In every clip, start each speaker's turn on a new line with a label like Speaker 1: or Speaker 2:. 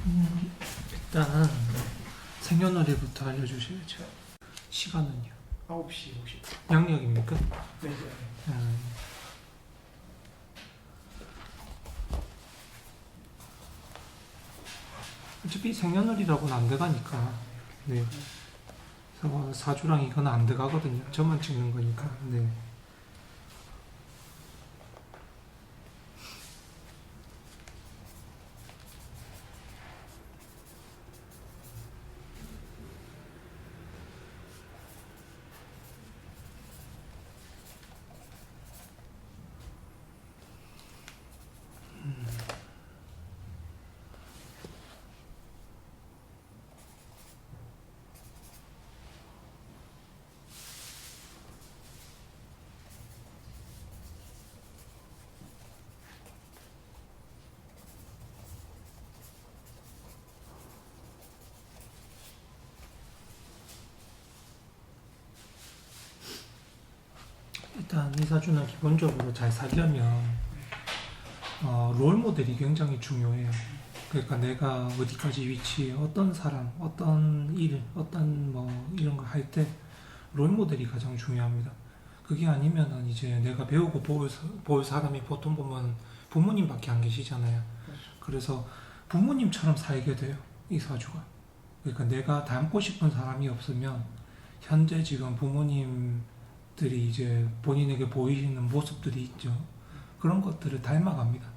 Speaker 1: 일단 생년월일부터 알려주셔야죠. 시간은요?
Speaker 2: 9시 50분.
Speaker 1: 양력입니까?
Speaker 2: 네.
Speaker 1: 어차피 생년월일하고는 안 돼가니까. 네. 사주랑 이거는 안 돼가거든요. 저만 찍는 거니까. 네. 일단 이 사주는 기본적으로 잘 살려면 롤 모델이 굉장히 중요해요. 그러니까 내가 어디까지 위치에 어떤 사람, 어떤 일, 어떤 뭐 이런 거 할 때 롤 모델이 가장 중요합니다. 그게 아니면은 이제 내가 배우고 볼 사람이 보통 보면 부모님밖에 안 계시잖아요. 그래서 부모님처럼 살게 돼요, 이 사주가. 그러니까 내가 닮고 싶은 사람이 없으면 현재 지금 부모님들이 이제 본인에게 보이시는 모습들이 있죠. 그런 것들을 닮아갑니다.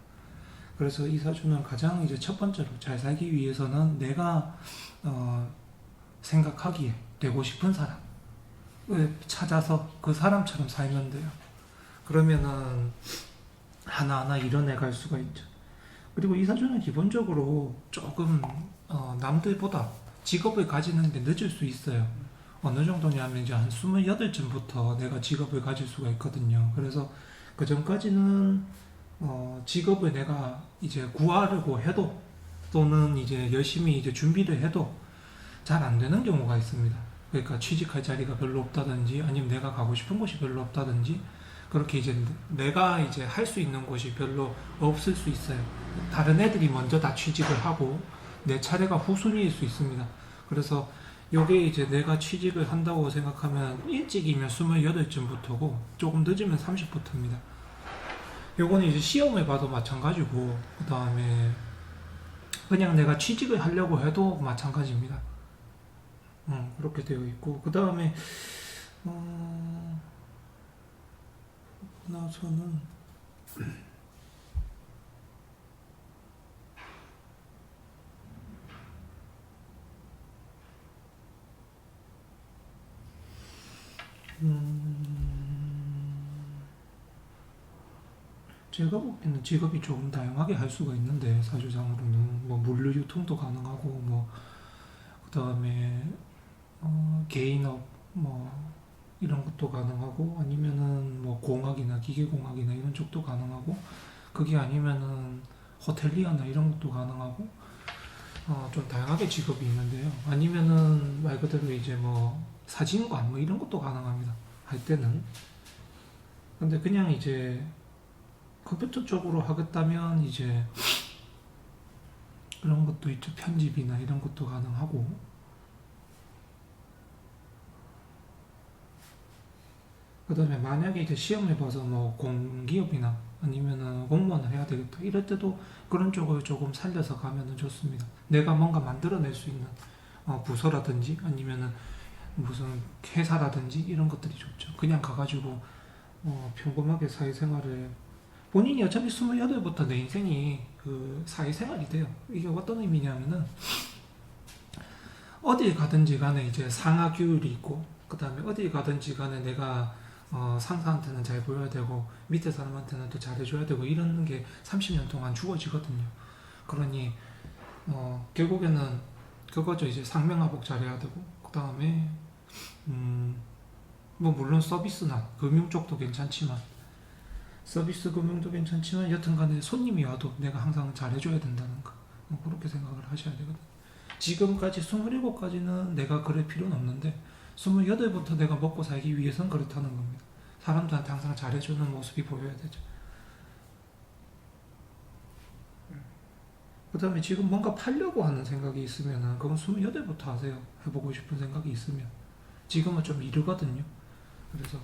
Speaker 1: 그래서 이 사주는 가장 이제 첫 번째로 잘 살기 위해서는 내가 생각하기에 되고 싶은 사람을 찾아서 그 사람처럼 살면 돼요. 그러면은 하나하나 이뤄내갈 수가 있죠. 그리고 이 사주는 기본적으로 조금 남들보다 직업을 가지는 데 늦을 수 있어요. 어느 정도냐면 이제 한 28쯤부터 내가 직업을 가질 수가 있거든요. 그래서 그 전까지는 직업을 내가 이제 구하려고 해도 또는 이제 열심히 이제 준비를 해도 잘 안 되는 경우가 있습니다. 그러니까 취직할 자리가 별로 없다든지 아니면 내가 가고 싶은 곳이 별로 없다든지 그렇게 이제 내가 이제 할 수 있는 곳이 별로 없을 수 있어요. 다른 애들이 먼저 다 취직을 하고 내 차례가 후순위일 수 있습니다. 그래서 요게 이제 내가 취직을 한다고 생각하면 일찍이면 28쯤부터고 조금 늦으면 30부터입니다. 요거는 이제 시험을 봐도 마찬가지고 그 다음에 그냥 내가 취직을 하려고 해도 마찬가지입니다. 그렇게 되어 있고 그 다음에 나서는 제가 보기에는 직업이 조금 다양하게 할 수가 있는데 사주상으로는 뭐 물류 유통도 가능하고 뭐 그다음에 개인업 뭐 이런 것도 가능하고 아니면은 뭐 공학이나 기계공학이나 이런 쪽도 가능하고 그게 아니면은 호텔리어나 이런 것도 가능하고 좀 다양하게 직업이 있는데요. 아니면은 말 그대로 이제 뭐 사진관 뭐 이런 것도 가능합니다. 할 때는. 근데 그냥 이제 컴퓨터 쪽으로 하겠다면 이제 그런 것도 있죠. 편집이나 이런 것도 가능하고. 그 다음에 만약에 이제 시험을 봐서 뭐 공기업이나 아니면은 공무원을 해야 되겠다. 이럴 때도 그런 쪽을 조금 살려서 가면은 좋습니다. 내가 뭔가 만들어낼 수 있는 부서라든지 아니면은 무슨 회사라든지 이런 것들이 좋죠. 그냥 가가지고 평범하게 사회생활을 본인이 어차피 28부터 내 인생이 그 사회생활이 돼요. 이게 어떤 의미냐면은 어딜 가든지 간에 이제 상하 규율이 있고 그 다음에 어딜 가든지 간에 내가 상사한테는 잘 보여야 되고 밑에 사람한테는 또 잘해줘야 되고 이런 게 30년 동안 주어지거든요. 그러니 결국에는 그거죠. 이제 상명하복 잘해야 되고 그 다음에 뭐 물론 서비스나 금융 쪽도 괜찮지만 서비스 금융도 괜찮지만 여튼간에 손님이 와도 내가 항상 잘해줘야 된다는 거 그렇게 생각을 하셔야 되거든요. 지금까지 27까지는 내가 그럴 필요는 없는데 28부터 내가 먹고 살기 위해서는 그렇다는 겁니다. 사람들한테 항상 잘해주는 모습이 보여야 되죠. 그 다음에 지금 뭔가 팔려고 하는 생각이 있으면은 그건 28부터 하세요. 해보고 싶은 생각이 있으면. 지금은 좀 이르거든요. 그래서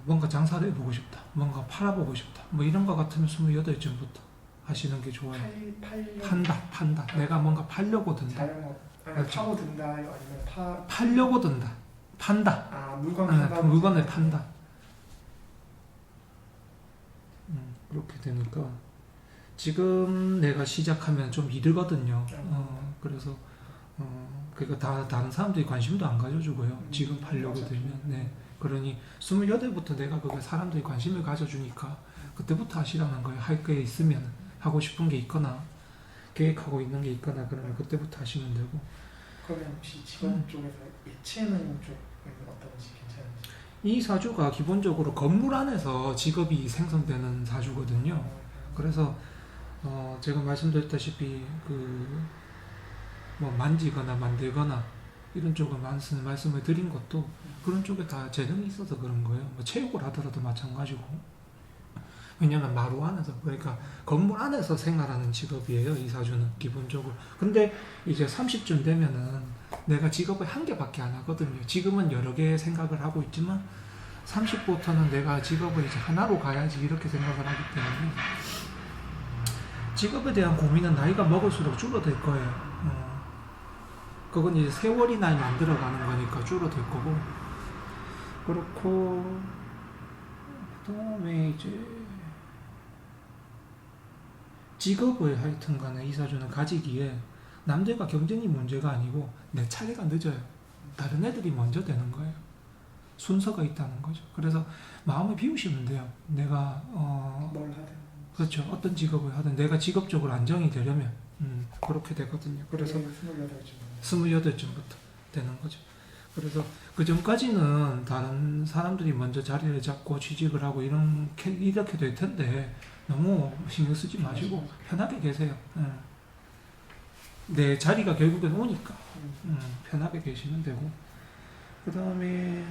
Speaker 1: 뭔가 장사를 해보고 싶다. 뭔가 팔아보고 싶다. 뭐 이런 거 같으면 28전부터 하시는 게 좋아요. 판다. 내가 뭔가 팔려고 든다.
Speaker 2: 자영업.
Speaker 1: 그렇죠.
Speaker 2: 파고 든다 아니면
Speaker 1: 팔려고 든다. 판다.
Speaker 2: 물건 판다.
Speaker 1: 물건을 판다. 그렇게 되니까 지금 내가 시작하면 좀 이르거든요. 그래서 그러니까 다른 사람들이 관심도 안 가져주고요. 지금 팔려고 되면. 네. 그러니 28부터 내가 그게 사람들이 관심을 가져주니까 그때부터 하시라는 거예요. 할 게 있으면, 하고 싶은 게 있거나 계획하고 있는 게 있거나 그러면 그때부터 하시면 되고.
Speaker 2: 그러면 혹시 직원 쪽에서 예체능 쪽은 어떤지 괜찮은지?
Speaker 1: 이 사주가 기본적으로 건물 안에서 직업이 생성되는 사주거든요. 그래서 제가 말씀드렸다시피 뭐 만지거나 만들거나 이런 쪽을 말씀을 드린 것도 그런 쪽에 다 재능이 있어서 그런 거예요. 뭐 체육을 하더라도 마찬가지고. 왜냐면 마루 안에서, 그러니까 건물 안에서 생활하는 직업이에요, 이 사주는 기본적으로. 근데 이제 30쯤 되면은 내가 직업을 한 개밖에 안 하거든요. 지금은 여러 개 생각을 하고 있지만 30부터는 내가 직업을 이제 하나로 가야지 이렇게 생각을 하기 때문에 직업에 대한 고민은 나이가 먹을수록 줄어들 거예요. 그건 이제 세월이 나이 만들어가는 거니까 줄어들 거고. 그렇고 그다음에 이제 직업을 하여튼 간에 이 사주는 가지기에 남들과 경쟁이 문제가 아니고 내 차례가 늦어요. 다른 애들이 먼저 되는 거예요. 순서가 있다는 거죠. 그래서 마음을 비우시면 돼요. 내가
Speaker 2: 뭘 하든.
Speaker 1: 그렇죠. 어떤 직업을 하든 내가 직업적으로 안정이 되려면 그렇게 되거든요. 그래서 28점부터 되는 거죠. 그래서 그 전까지는 다른 사람들이 먼저 자리를 잡고 취직을 하고 이렇게 될 텐데 너무 신경 쓰지 마시고 편하게 계세요. 내 자리가 결국엔 오니까 편하게 계시면 되고. 그 다음에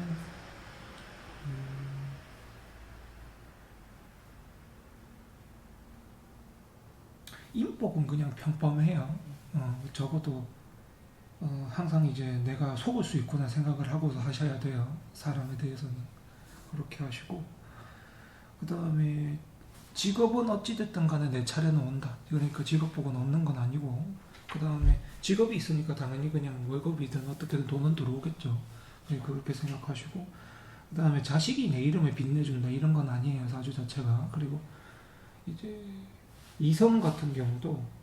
Speaker 1: 인복은 그냥 평범해요. 적어도 항상 이제 내가 속을 수 있구나 생각을 하고서 하셔야 돼요. 사람에 대해서는. 그렇게 하시고. 그 다음에 직업은 어찌됐든 간에 내 차례는 온다. 그러니까 직업복은 없는 건 아니고. 그 다음에 직업이 있으니까 당연히 그냥 월급이든 어떻게든 돈은 들어오겠죠. 그렇게 생각하시고. 그 다음에 자식이 내 이름을 빛내준다. 이런 건 아니에요. 사주 자체가. 그리고 이제 이성 같은 경우도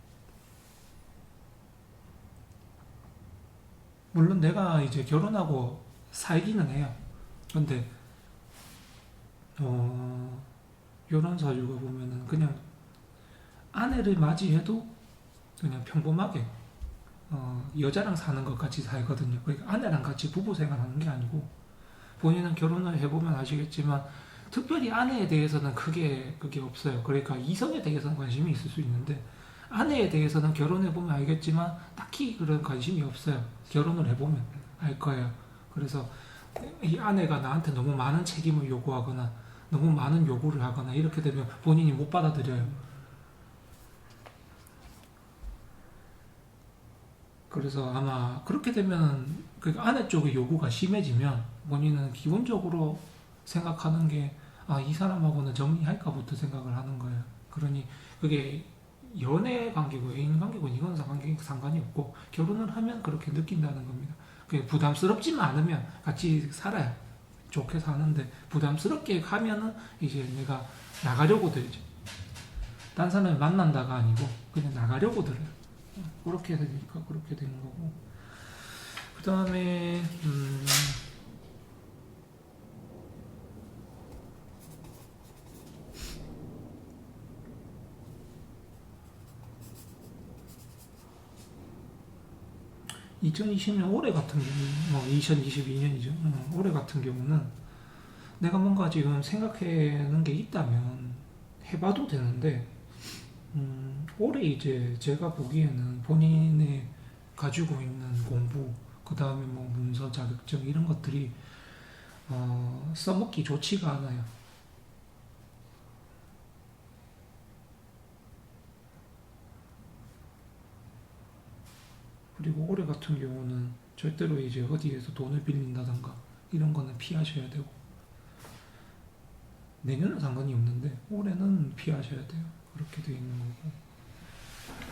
Speaker 1: 물론 내가 이제 결혼하고 살기는 해요. 근데 이런 사주가 보면은 그냥 아내를 맞이해도 그냥 평범하게 여자랑 사는 것 같이 살거든요. 그러니까 아내랑 같이 부부 생활하는 게 아니고 본인은 결혼을 해보면 아시겠지만 특별히 아내에 대해서는 크게 그게 없어요. 그러니까 이성에 대해서는 관심이 있을 수 있는데 아내에 대해서는 결혼해보면 알겠지만 딱히 그런 관심이 없어요. 결혼을 해보면 알 거예요. 그래서 이 아내가 나한테 너무 많은 책임을 요구하거나 너무 많은 요구를 하거나 이렇게 되면 본인이 못 받아들여요. 그래서 아마 그렇게 되면 그 아내 쪽의 요구가 심해지면 본인은 기본적으로 생각하는 게 이 사람하고는 정리할까부터 생각을 하는 거예요. 그러니 그게 연애 관계고 애인 관계고 이건 상관이 없고 결혼을 하면 그렇게 느낀다는 겁니다. 그게 부담스럽지만 않으면 같이 살아요. 좋게 사는데 부담스럽게 가면은 이제 내가 나가려고 들죠. 딴 사람을 만난다가 아니고 그냥 나가려고 들어요. 그렇게 되니까 그렇게 되는 거고. 그 다음에 2020년 올해 같은 경우, 2022년이죠. 올해 같은 경우는 내가 뭔가 지금 생각하는 게 있다면 해봐도 되는데, 올해 이제 제가 보기에는 본인의 가지고 있는 공부, 그 다음에 뭐 문서 자격증 이런 것들이 써먹기 좋지가 않아요. 그리고 올해 같은 경우는 절대로 이제 어디에서 돈을 빌린다던가 이런 거는 피하셔야 되고, 내년은 상관이 없는데 올해는 피하셔야 돼요. 그렇게 돼 있는 거고.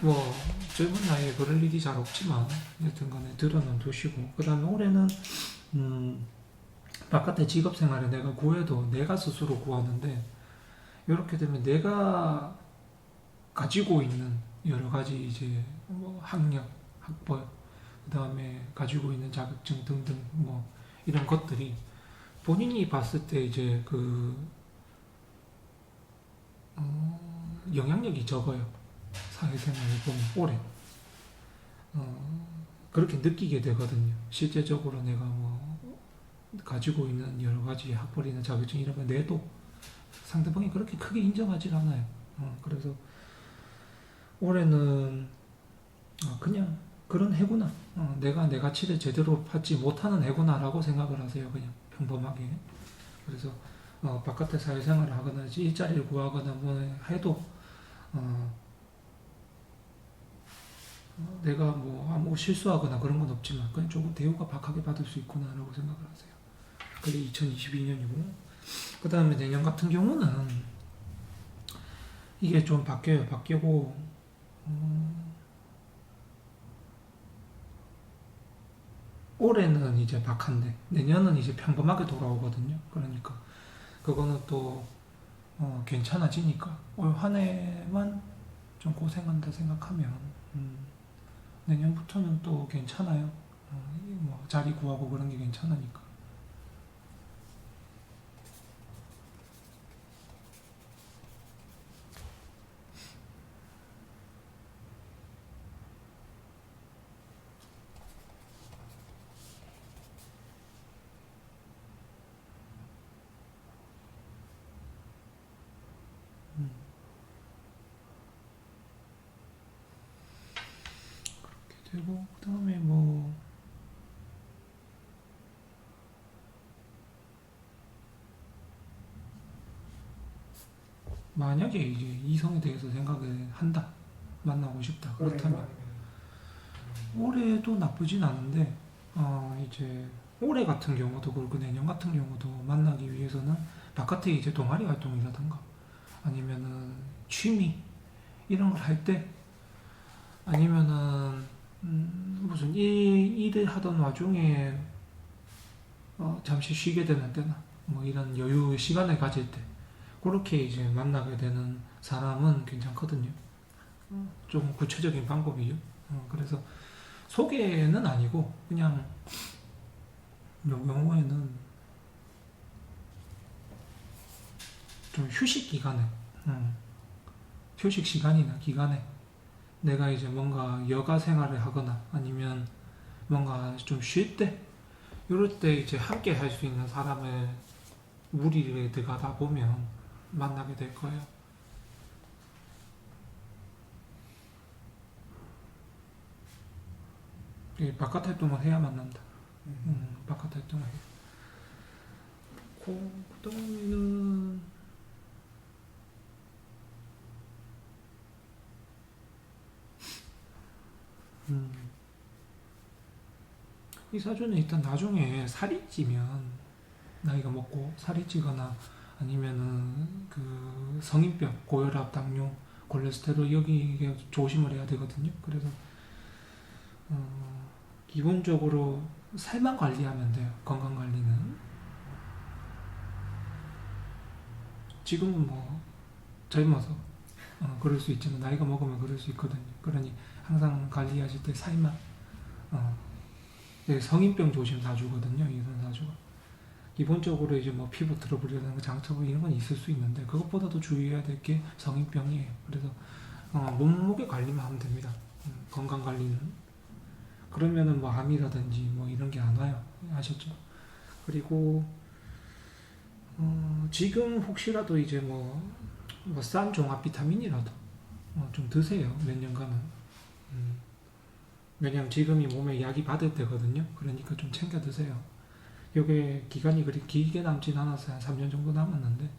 Speaker 1: 뭐 젊은 나이에 그럴 일이 잘 없지만 여튼 간에 들어는 두시고, 그 다음에 올해는 바깥에 직업 생활에 내가 구해도 내가 스스로 구하는데, 이렇게 되면 내가 가지고 있는 여러 가지 이제 뭐 학력, 학벌, 그 다음에 가지고 있는 자격증 등등 뭐 이런 것들이 본인이 봤을 때 이제 영향력이 적어요. 사회생활을 보면 올해 그렇게 느끼게 되거든요. 실제적으로 내가 뭐 가지고 있는 여러 가지 학벌이나 자격증 이런 거 내도 상대방이 그렇게 크게 인정하지 않아요. 그래서 올해는 그냥 그런 해구나, 내가 내 가치를 제대로 받지 못하는 해구나라고 생각을 하세요. 그냥 평범하게. 그래서 바깥에 사회생활을 하거나 일자리를 구하거나 뭐 해도 내가 뭐 아무 실수하거나 그런 건 없지만 그냥 조금 대우가 박하게 받을 수 있구나라고 생각을 하세요. 그게 2022년이고, 그 다음에 내년 같은 경우는 이게 좀 바뀌어요. 바뀌고 올해는 이제 박한데 내년은 이제 평범하게 돌아오거든요. 그러니까 그거는 또 괜찮아지니까 올 한 해만 좀 고생한다 생각하면 내년부터는 또 괜찮아요. 뭐 자리 구하고 그런 게 괜찮으니까. 음, 그렇게 되고, 그 다음에 뭐 만약에 이제 이성에 대해서 생각을 한다, 만나고 싶다, 그렇다면 올해도 나쁘진 않은데 이제 올해 같은 경우도 그렇고 내년 같은 경우도 만나기 위해서는 바깥에 이제 동아리 활동이라든가 아니면은 취미 이런 걸 할 때, 아니면은 무슨 일을 하던 와중에 잠시 쉬게 되는 때나 뭐 이런 여유 시간을 가질 때 그렇게 이제 만나게 되는 사람은 괜찮거든요. 좀 구체적인 방법이요. 그래서 소개는 아니고 그냥 요 경우에는 좀 휴식 기간에, 휴식 시간이나 기간에 내가 이제 뭔가 여가 생활을 하거나 아니면 뭔가 좀 쉴 때, 이럴 때 이제 함께 할 수 있는 사람을 무리를 들어가다 보면 만나게 될 거예요. 바깥 활동을 해야 만난다. 바깥 활동을 해. 그 다음에는 이 사주는 일단 나중에 살이 찌면, 나이가 먹고 살이 찌거나 아니면은 그 성인병, 고혈압, 당뇨, 콜레스테롤 여기 조심을 해야 되거든요. 그래서 기본적으로 살만 관리하면 돼요. 건강 관리는. 지금은 뭐 젊어서 그럴 수 있지만 나이가 먹으면 그럴 수 있거든요. 그러니 항상 관리하실 때 살만. 성인병 조심 사주거든요. 이런 사주가. 기본적으로 이제 뭐 피부 트러블이라든가 장터블 이런 건 있을 수 있는데 그것보다도 주의해야 될 게 성인병이에요. 그래서 몸무게 관리만 하면 됩니다. 건강 관리는. 그러면은 뭐 암이라든지 뭐 이런 게 안 와요. 아셨죠? 그리고 지금 혹시라도 이제 뭐 싼 종합 비타민이라도 좀 드세요. 몇 년간은. 왜냐면 지금이 몸에 약이 받을 때거든요. 그러니까 좀 챙겨 드세요. 이게 기간이 그리 길게 남진 않았어요. 한 3년 정도 남았는데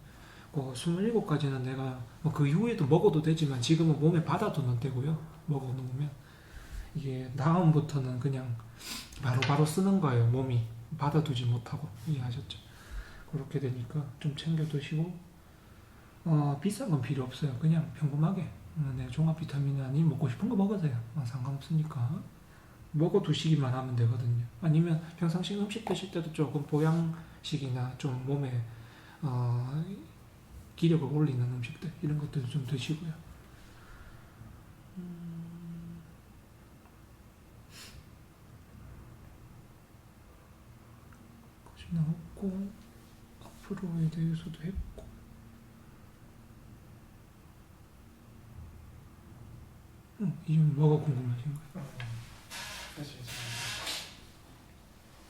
Speaker 1: 27까지는 내가 뭐 그 이후에도 먹어도 되지만 지금은 몸에 받아두는 때고요. 먹어놓으면 이게 다음부터는 그냥 바로바로 쓰는 거예요. 몸이 받아두지 못하고. 이해하셨죠? 그렇게 되니까 좀 챙겨 드시고 비싼 건 필요 없어요. 그냥 평범하게 네, 종합 비타민 아니 먹고 싶은 거 먹으세요. 상관없으니까 먹어 두시기만 하면 되거든요. 아니면 평상시 음식 드실 때도 조금 보양식이나 좀 몸에 기력을 올리는 음식들 이런 것들 좀 드시고요. 나왔고 앞으로에 대해서도 했고 이제 뭐가 궁금하신 거예요?
Speaker 2: 사실 제가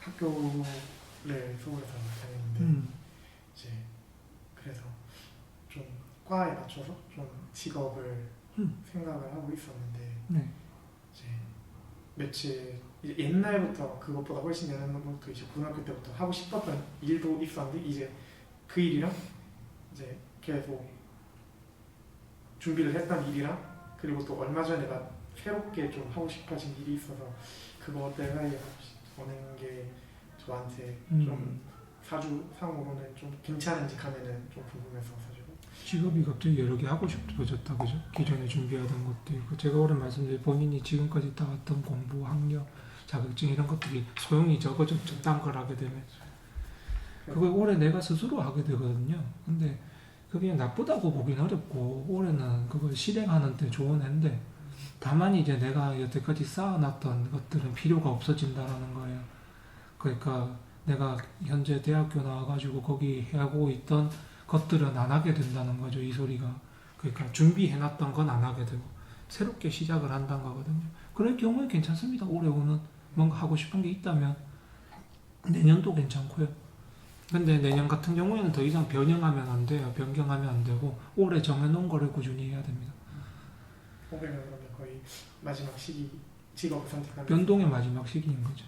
Speaker 2: 학교를 서울에서 다니는데 이제 그래서 좀 과에 맞춰서 좀 직업을 생각을 하고 있었는데
Speaker 1: 네.
Speaker 2: 이제 며칠 이제 옛날부터 그것보다 훨씬 옛날부터 이제 고등학교 때부터 하고 싶었던 일도 있었는데 이제 그 일이랑 이제 계속 준비를 했던 일이랑 그리고 또 얼마 전에 나 새롭게 좀 하고 싶어진 일이 있어서 그거 때문에 오는 게 저한테 좀 사주상으로는 좀 괜찮은지 가면은 좀 궁금해서 사실.
Speaker 1: 직업이 갑자기 여러 개 하고 싶어졌다, 그죠? 기존에 준비하던 것도 있고 제가 오래 말씀드린 본인이 지금까지 따왔던 공부, 학력, 자격증 이런 것들이 소용이 적어졌죠. 딴 걸 하게 되면 그걸 올해 내가 스스로 하게 되거든요. 근데 그게 나쁘다고 보긴 어렵고 올해는 그걸 실행하는 데 좋은 해인데 다만 이제 내가 여태까지 쌓아놨던 것들은 필요가 없어진다라는 거예요. 그러니까 내가 현재 대학교 나와가지고 거기 하고 있던 것들은 안 하게 된다는 거죠. 이 소리가. 그러니까 준비해놨던 건 안 하게 되고 새롭게 시작을 한다는 거거든요. 그럴 경우에 괜찮습니다. 올해 오는 뭔가 하고 싶은 게 있다면 내년도 괜찮고요. 근데 내년 같은 경우에는 더 이상 변형하면 안 돼요. 변경하면 안 되고 올해 정해놓은 거를 꾸준히 해야 됩니다.
Speaker 2: 올해는 그러면 거의 마지막 시기 직업을 선택하는
Speaker 1: 변동의 마지막 시기인 거죠.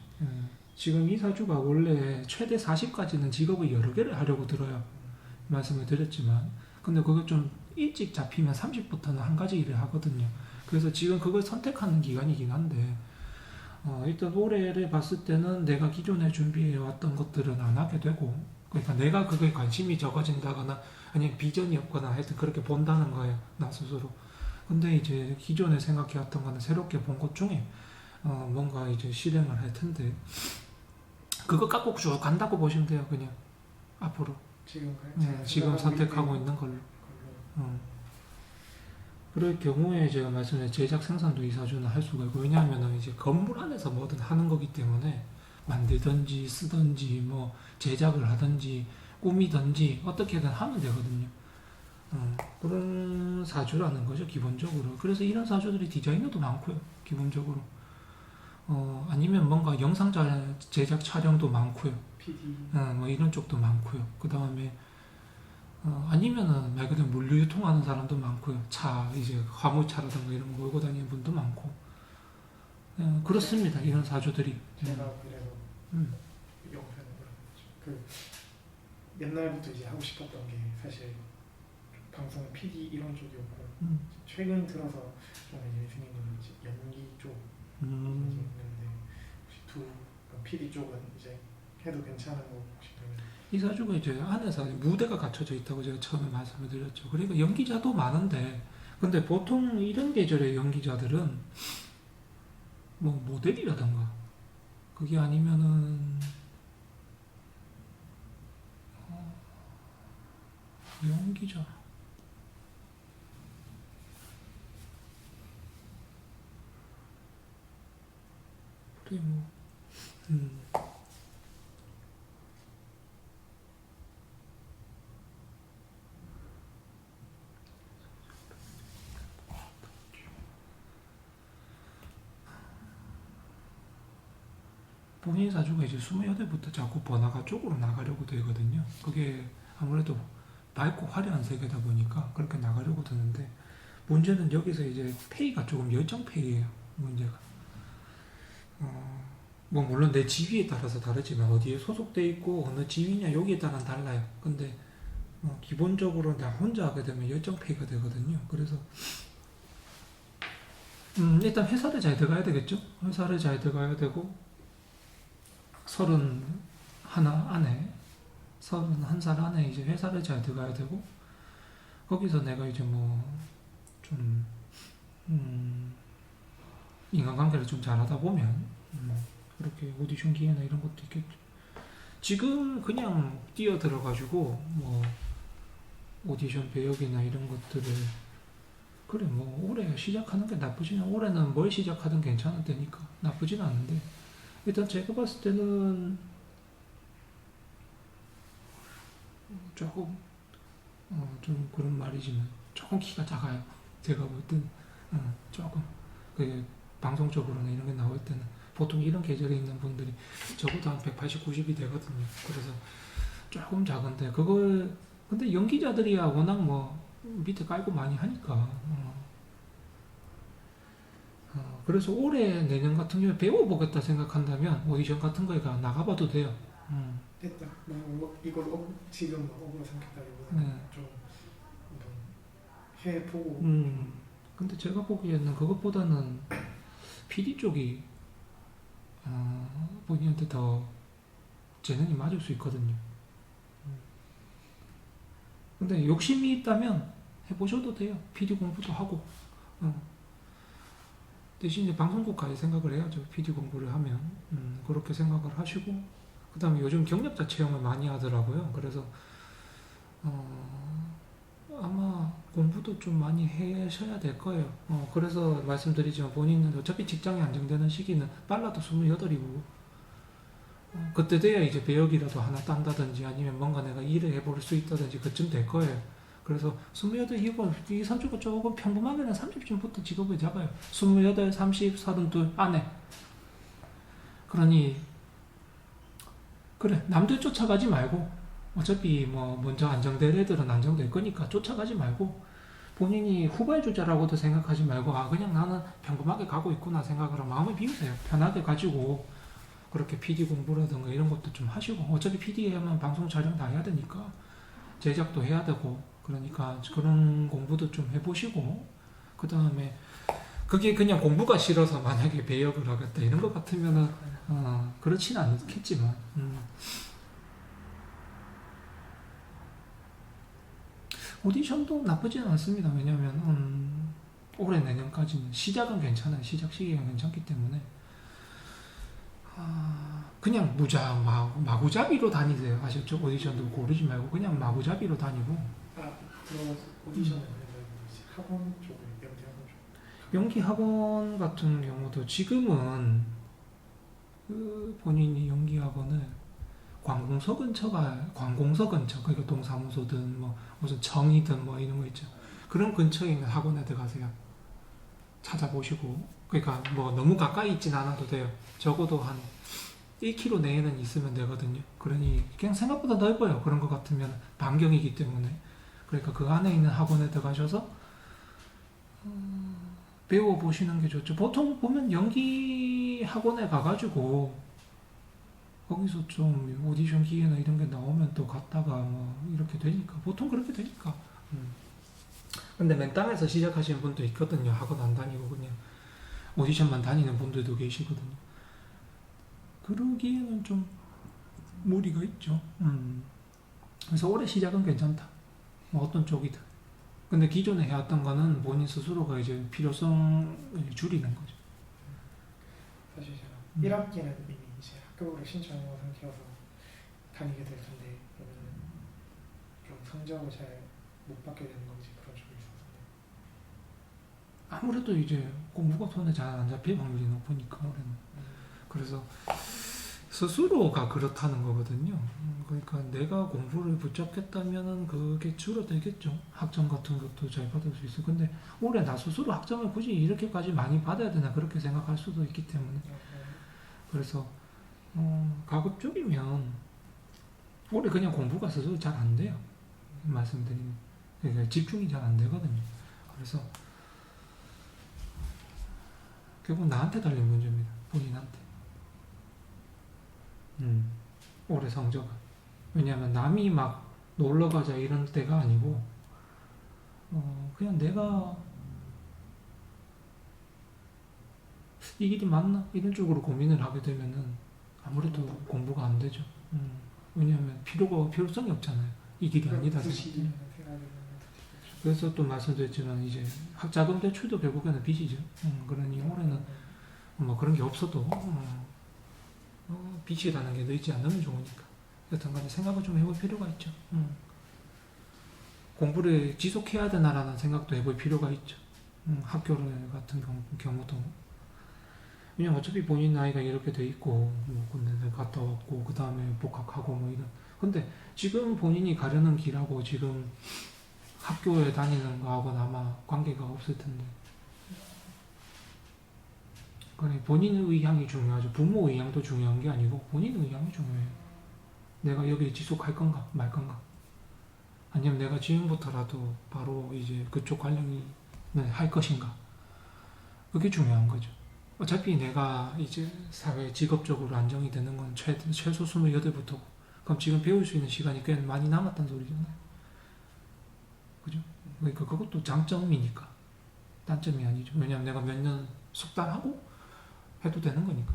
Speaker 1: 지금 이 사주가 원래 최대 40까지는 직업을 여러 개를 하려고 들어요. 말씀을 드렸지만 근데 그게 좀 일찍 잡히면 30부터는 한 가지 일을 하거든요. 그래서 지금 그걸 선택하는 기간이긴 한데 일단 올해를 봤을 때는 내가 기존에 준비해왔던 것들은 안 하게 되고 그러니까 내가 그게 관심이 적어진다거나 아니면 비전이 없거나 하여튼 그렇게 본다는 거예요. 나 스스로. 근데 이제 기존에 생각해왔던 거는 새롭게 본 것 중에 뭔가 이제 실행을 할 텐데 그거 갖고 쭉 간다고 보시면 돼요. 그냥 앞으로 지금 선택하고 있는 걸로. 그럴 경우에 제가 말씀드린 제작 생산도 이 사주는 할 수가 있고 왜냐하면 이제 건물 안에서 뭐든 하는 거기 때문에 만들든지 쓰든지 뭐 제작을 하든지 꾸미든지 어떻게든 하면 되거든요. 그런 사주라는 거죠 기본적으로. 그래서 이런 사주들이 디자이너도 많고요 기본적으로. 아니면 뭔가 영상 제작 촬영도 많고요.
Speaker 2: PD.
Speaker 1: 뭐 이런 쪽도 많고요. 그 다음에 아니면은 말 그대로 물류 유통하는 사람도 많고요. 차 이제 화물차라든가 이런 거 몰고 다니는 분도 많고. 그렇습니다. 이런 사주들이.
Speaker 2: 제가 그래서 영상을 그 옛날부터 이제 하고 싶었던 게 사실 방송 PD 이런 쪽이었고 최근 들어서 좀 이제 생기는 이제 연기 쪽 있는데 혹시 PD 쪽은 이제 해도 괜찮은 거 혹시 그러면
Speaker 1: 이 사주가 이제 안에서 무대가 갖춰져 있다고 제가 처음에 말씀을 드렸죠. 그러니까 연기자도 많은데 근데 보통 이런 계절의 연기자들은 뭐 모델이라던가 그게 아니면은 연기자 그래 뭐 본인 사주가 이제 28부터 자꾸 번화가 쪽으로 나가려고 되거든요. 그게 아무래도 밝고 화려한 세계다 보니까 그렇게 나가려고 드는데 문제는 여기서 이제 페이가 조금 열정 페이예요. 문제가. 뭐 물론 내 지위에 따라서 다르지만 어디에 소속돼 있고 어느 지위냐 여기에 따라는 달라요. 근데 기본적으로 나 혼자 하게 되면 열정 페이가 되거든요. 그래서 일단 회사를 잘 들어가야 되겠죠. 회사를 잘 들어가야 되고 31살 안에 이제 회사를 잘 들어가야 되고 거기서 내가 이제 뭐 좀 인간관계를 좀 잘하다 보면 그렇게 오디션 기회나 이런 것도 있겠죠. 지금 그냥 뛰어 들어가지고 뭐 오디션 배역이나 이런 것들을 그래 뭐 올해 시작하는 게 나쁘지는 올해는 뭘 시작하든 괜찮을 테니까 나쁘진 않은데 일단 제가 봤을 때는 조금 좀 그런 말이지만 조금 키가 작아요. 제가 볼 때는 조금 그 방송적으로나 이런 게 나올 때는 보통 이런 계절에 있는 분들이 적어도 한 180, 90이 되거든요. 그래서 조금 작은데 그걸 근데 연기자들이야 워낙 뭐 밑에 깔고 많이 하니까 그래서 올해 내년 같은 경우에 배워보겠다 생각한다면 오디션 같은 거에 나가봐도 돼요.
Speaker 2: 됐다. 이걸 지금 업으로 삼겠다기보다는
Speaker 1: 네.
Speaker 2: 좀 한번 해보고.
Speaker 1: 근데 제가 보기에는 그것보다는 PD 쪽이 본인한테 더 재능이 맞을 수 있거든요. 근데 욕심이 있다면 해보셔도 돼요. PD 공부도 하고. 대신 이제 방송국 갈 생각을 해야죠. PD 공부를 하면. 그렇게 생각을 하시고. 그 다음에 요즘 경력자 채용을 많이 하더라고요. 그래서, 아마 공부도 좀 많이 하셔야 될 거예요. 그래서 말씀드리지만 본인은 어차피 직장이 안정되는 시기는 빨라도 28이고, 그때 돼야 이제 배역이라도 하나 딴다든지 아니면 뭔가 내가 일을 해볼 수 있다든지 그쯤 될 거예요. 그래서 28 이거 이 선수가 조금 평범하게는 30쯤부터 직업을 잡아요. 28, 30, 32 안에. 그러니 그래 남들 쫓아가지 말고 어차피 뭐 먼저 안정될 애들은 안정될 거니까 쫓아가지 말고 본인이 후발주자라고도 생각하지 말고 그냥 나는 평범하게 가고 있구나 생각으로 마음을 비우세요. 편하게 가지고 그렇게 PD 공부라든가 이런 것도 좀 하시고 어차피 PD 하면 방송 촬영 다 해야 되니까 제작도 해야 되고 그러니까 그런 공부도 좀 해보시고 그 다음에 그게 그냥 공부가 싫어서 만약에 배역을 하겠다 이런 것 같으면은 그렇진 않겠지만 오디션도 나쁘진 않습니다. 왜냐면 올해 내년까지는 시작은 괜찮아요. 시작 시기가 괜찮기 때문에 그냥 마구잡이로 다니세요. 아셨죠? 오디션도 고르지 말고 그냥 마구잡이로 다니고
Speaker 2: 그럼 오디션은 학원 쪽에 연기 학원 쪽.
Speaker 1: 연기 학원 같은 경우도 지금은 그 본인이 연기 학원을 관공서 근처 그러니까 동사무소든 뭐 무슨 정이든 뭐 이런 거 있죠. 그런 근처에 있는 학원에 들어가세요. 찾아보시고 그러니까 뭐 너무 가까이 있진 않아도 돼요. 적어도 한 1km 내에는 있으면 되거든요. 그러니 그냥 생각보다 넓어요. 그런 것 같으면 반경이기 때문에 그러니까 그 안에 있는 학원에 들어가셔서 배워보시는 게 좋죠. 보통 보면 연기 학원에 가가지고 거기서 좀 오디션 기회나 이런 게 나오면 또 갔다가 뭐 이렇게 되니까 보통 그렇게 되니까 근데 맨 땅에서 시작하시는 분도 있거든요. 학원 안 다니고 그냥 오디션만 다니는 분들도 계시거든요. 그러기에는 좀 무리가 있죠. 그래서 올해 시작은 괜찮다. 뭐 어떤 쪽이든. 근데 기존에 해왔던 거는 본인 스스로가 이제 필요성을 줄이는 거죠.
Speaker 2: 사실 제가 1학기는 이미 이제 학교를 신청한 상태여서 다니게 될 텐데 그러면 좀 성적을 잘 못 받게 되는 건지 그런 쪽이 있었는데
Speaker 1: 아무래도 이제 공부가 손에 잘 안 잡힐 확률이 높으니까 올해는. 그래서 스스로가 그렇다는 거거든요. 그러니까 내가 공부를 붙잡겠다면은 그게 줄어들겠죠. 학점 같은 것도 잘 받을 수 있어. 근데 올해 나 스스로 학점을 굳이 이렇게까지 많이 받아야 되나 그렇게 생각할 수도 있기 때문에. 그래서 가급적이면 올해 그냥 공부가 스스로 잘 안 돼요. 말씀드리면 그러니까 집중이 잘 안 되거든요. 그래서 결국 나한테 달린 문제입니다. 본인한테. 올해 성적은. 왜냐하면 남이 막 놀러 가자 이런 때가 아니고 그냥 내가 이 길이 맞나? 이런 쪽으로 고민을 하게 되면은 아무래도 공부가 안 되죠. 왜냐하면 필요성이 없잖아요. 이 길이 아니다.
Speaker 2: 부실이라는 생각이
Speaker 1: 그래서 또 말씀드렸지만 이제 자금 대출도 결국에는 빚이죠. 그러니 올해는 뭐 그런 게 없어도 빚이라는 게 늘지 않으면 좋으니까 여튼간에 생각을 좀 해볼 필요가 있죠. 공부를 지속해야 되나라는 생각도 해볼 필요가 있죠. 학교를 같은 경우도 왜냐면 어차피 본인 나이가 이렇게 돼 있고 뭐 군대를 갔다 왔고 그 다음에 복학하고 뭐 이런 근데 지금 본인이 가려는 길하고 지금 학교에 다니는 거하고는 아마 관계가 없을 텐데 그래 본인의 의향이 중요하죠. 부모 의향도 중요한 게 아니고 본인의 의향이 중요해요. 내가 여기 지속할 건가 말 건가 아니면 내가 지금부터라도 바로 이제 그쪽 관련을 할 것인가 그게 중요한 거죠. 어차피 내가 이제 사회 직업적으로 안정이 되는 건 최소 28부터고 그럼 지금 배울 수 있는 시간이 꽤 많이 남았다는 소리잖아요. 그죠? 그러니까 그것도 장점이니까 단점이 아니죠. 왜냐하면 내가 몇 년 숙달하고 해도 되는 거니까.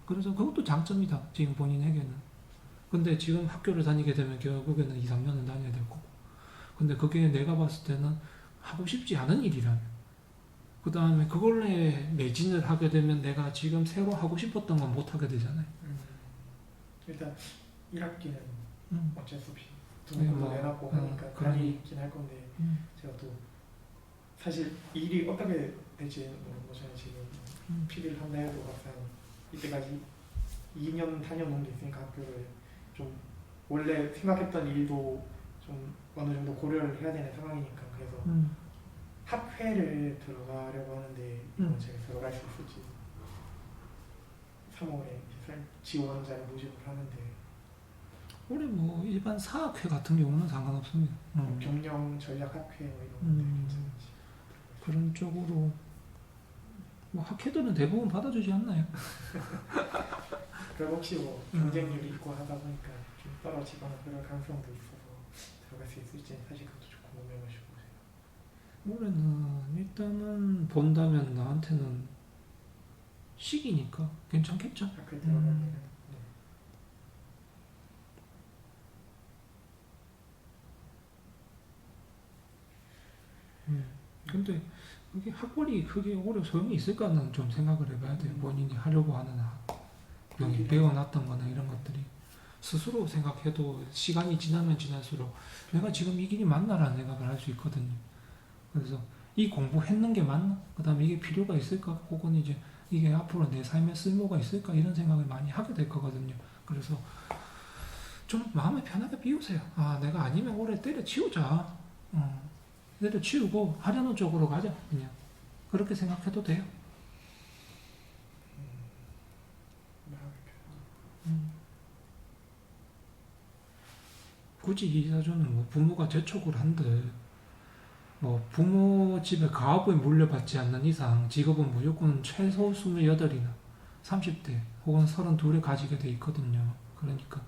Speaker 1: 그래서 그것도 장점이다. 지금 본인에게는. 근데 지금 학교를 다니게 되면 결국에는 2, 3년은 다녀야 될 거고. 근데 그게 내가 봤을 때는 하고 싶지 않은 일이라면 그 다음에 그걸로 매진을 하게 되면 내가 지금 새로 하고 싶었던 건 못 하게 되잖아요.
Speaker 2: 일단 1학기는 어쩔 수 없이
Speaker 1: 네,
Speaker 2: 등록도
Speaker 1: 뭐,
Speaker 2: 내놨고 하니까 다니긴 할 건데 제가 또 사실 일이 어떻게 될지는 뭐 저는 지금 PD를 한다 해도 막상 이때까지 2년, 4년 정도 있으니까 학교를 좀 원래 생각했던 일도 좀 어느 정도 고려를 해야 되는 상황이니까 그래서 학회를 들어가려고 하는데 이건 제가 들어갈 수 있을지 3월에 지원자를 모집을 하는데
Speaker 1: 올해 뭐 일반 사학회 같은 경우는 상관없습니다.
Speaker 2: 경영 전략학회 뭐 이런 건데 괜찮은지
Speaker 1: 그런 쪽으로 뭐 학회들은 대부분 받아주지 않나요?
Speaker 2: 그럼 혹시 뭐 경쟁률이 있고 하다 보니까 좀 떨어지거나 그럴 가능성도 있어서 들어갈 수 있을지 사실 그것도 좀 궁금해가지고
Speaker 1: 올해는 일단은 본다면 나한테는 시기니까 괜찮겠죠?
Speaker 2: 학회 들어가면
Speaker 1: 근데 그게 학벌이 그게 오히려 소용이 있을까는 좀 생각을 해봐야 돼요. 본인이 하려고 하는 본인이 배워놨던 거나 이런 것들이 스스로 생각해도 시간이 지나면 지날수록 내가 지금 이 길이 맞나라는 생각을 할 수 있거든요. 그래서 이 공부했는 게 맞나? 그 다음에 이게 필요가 있을까? 혹은 이제 이게 앞으로 내 삶에 쓸모가 있을까? 이런 생각을 많이 하게 될 거거든요. 그래서 좀 마음을 편하게 비우세요. 아, 내가 아니면 올해 때려치우자. 때려치우고 하려는 쪽으로 가자. 그냥 그렇게 생각해도 돼요. 굳이 이사주는 뭐 부모가 재촉을 한들 뭐 부모 집에 가업을 물려받지 않는 이상 직업은 무조건 최소 28이나 30대 혹은 32에 가지게 돼 있거든요. 그러니까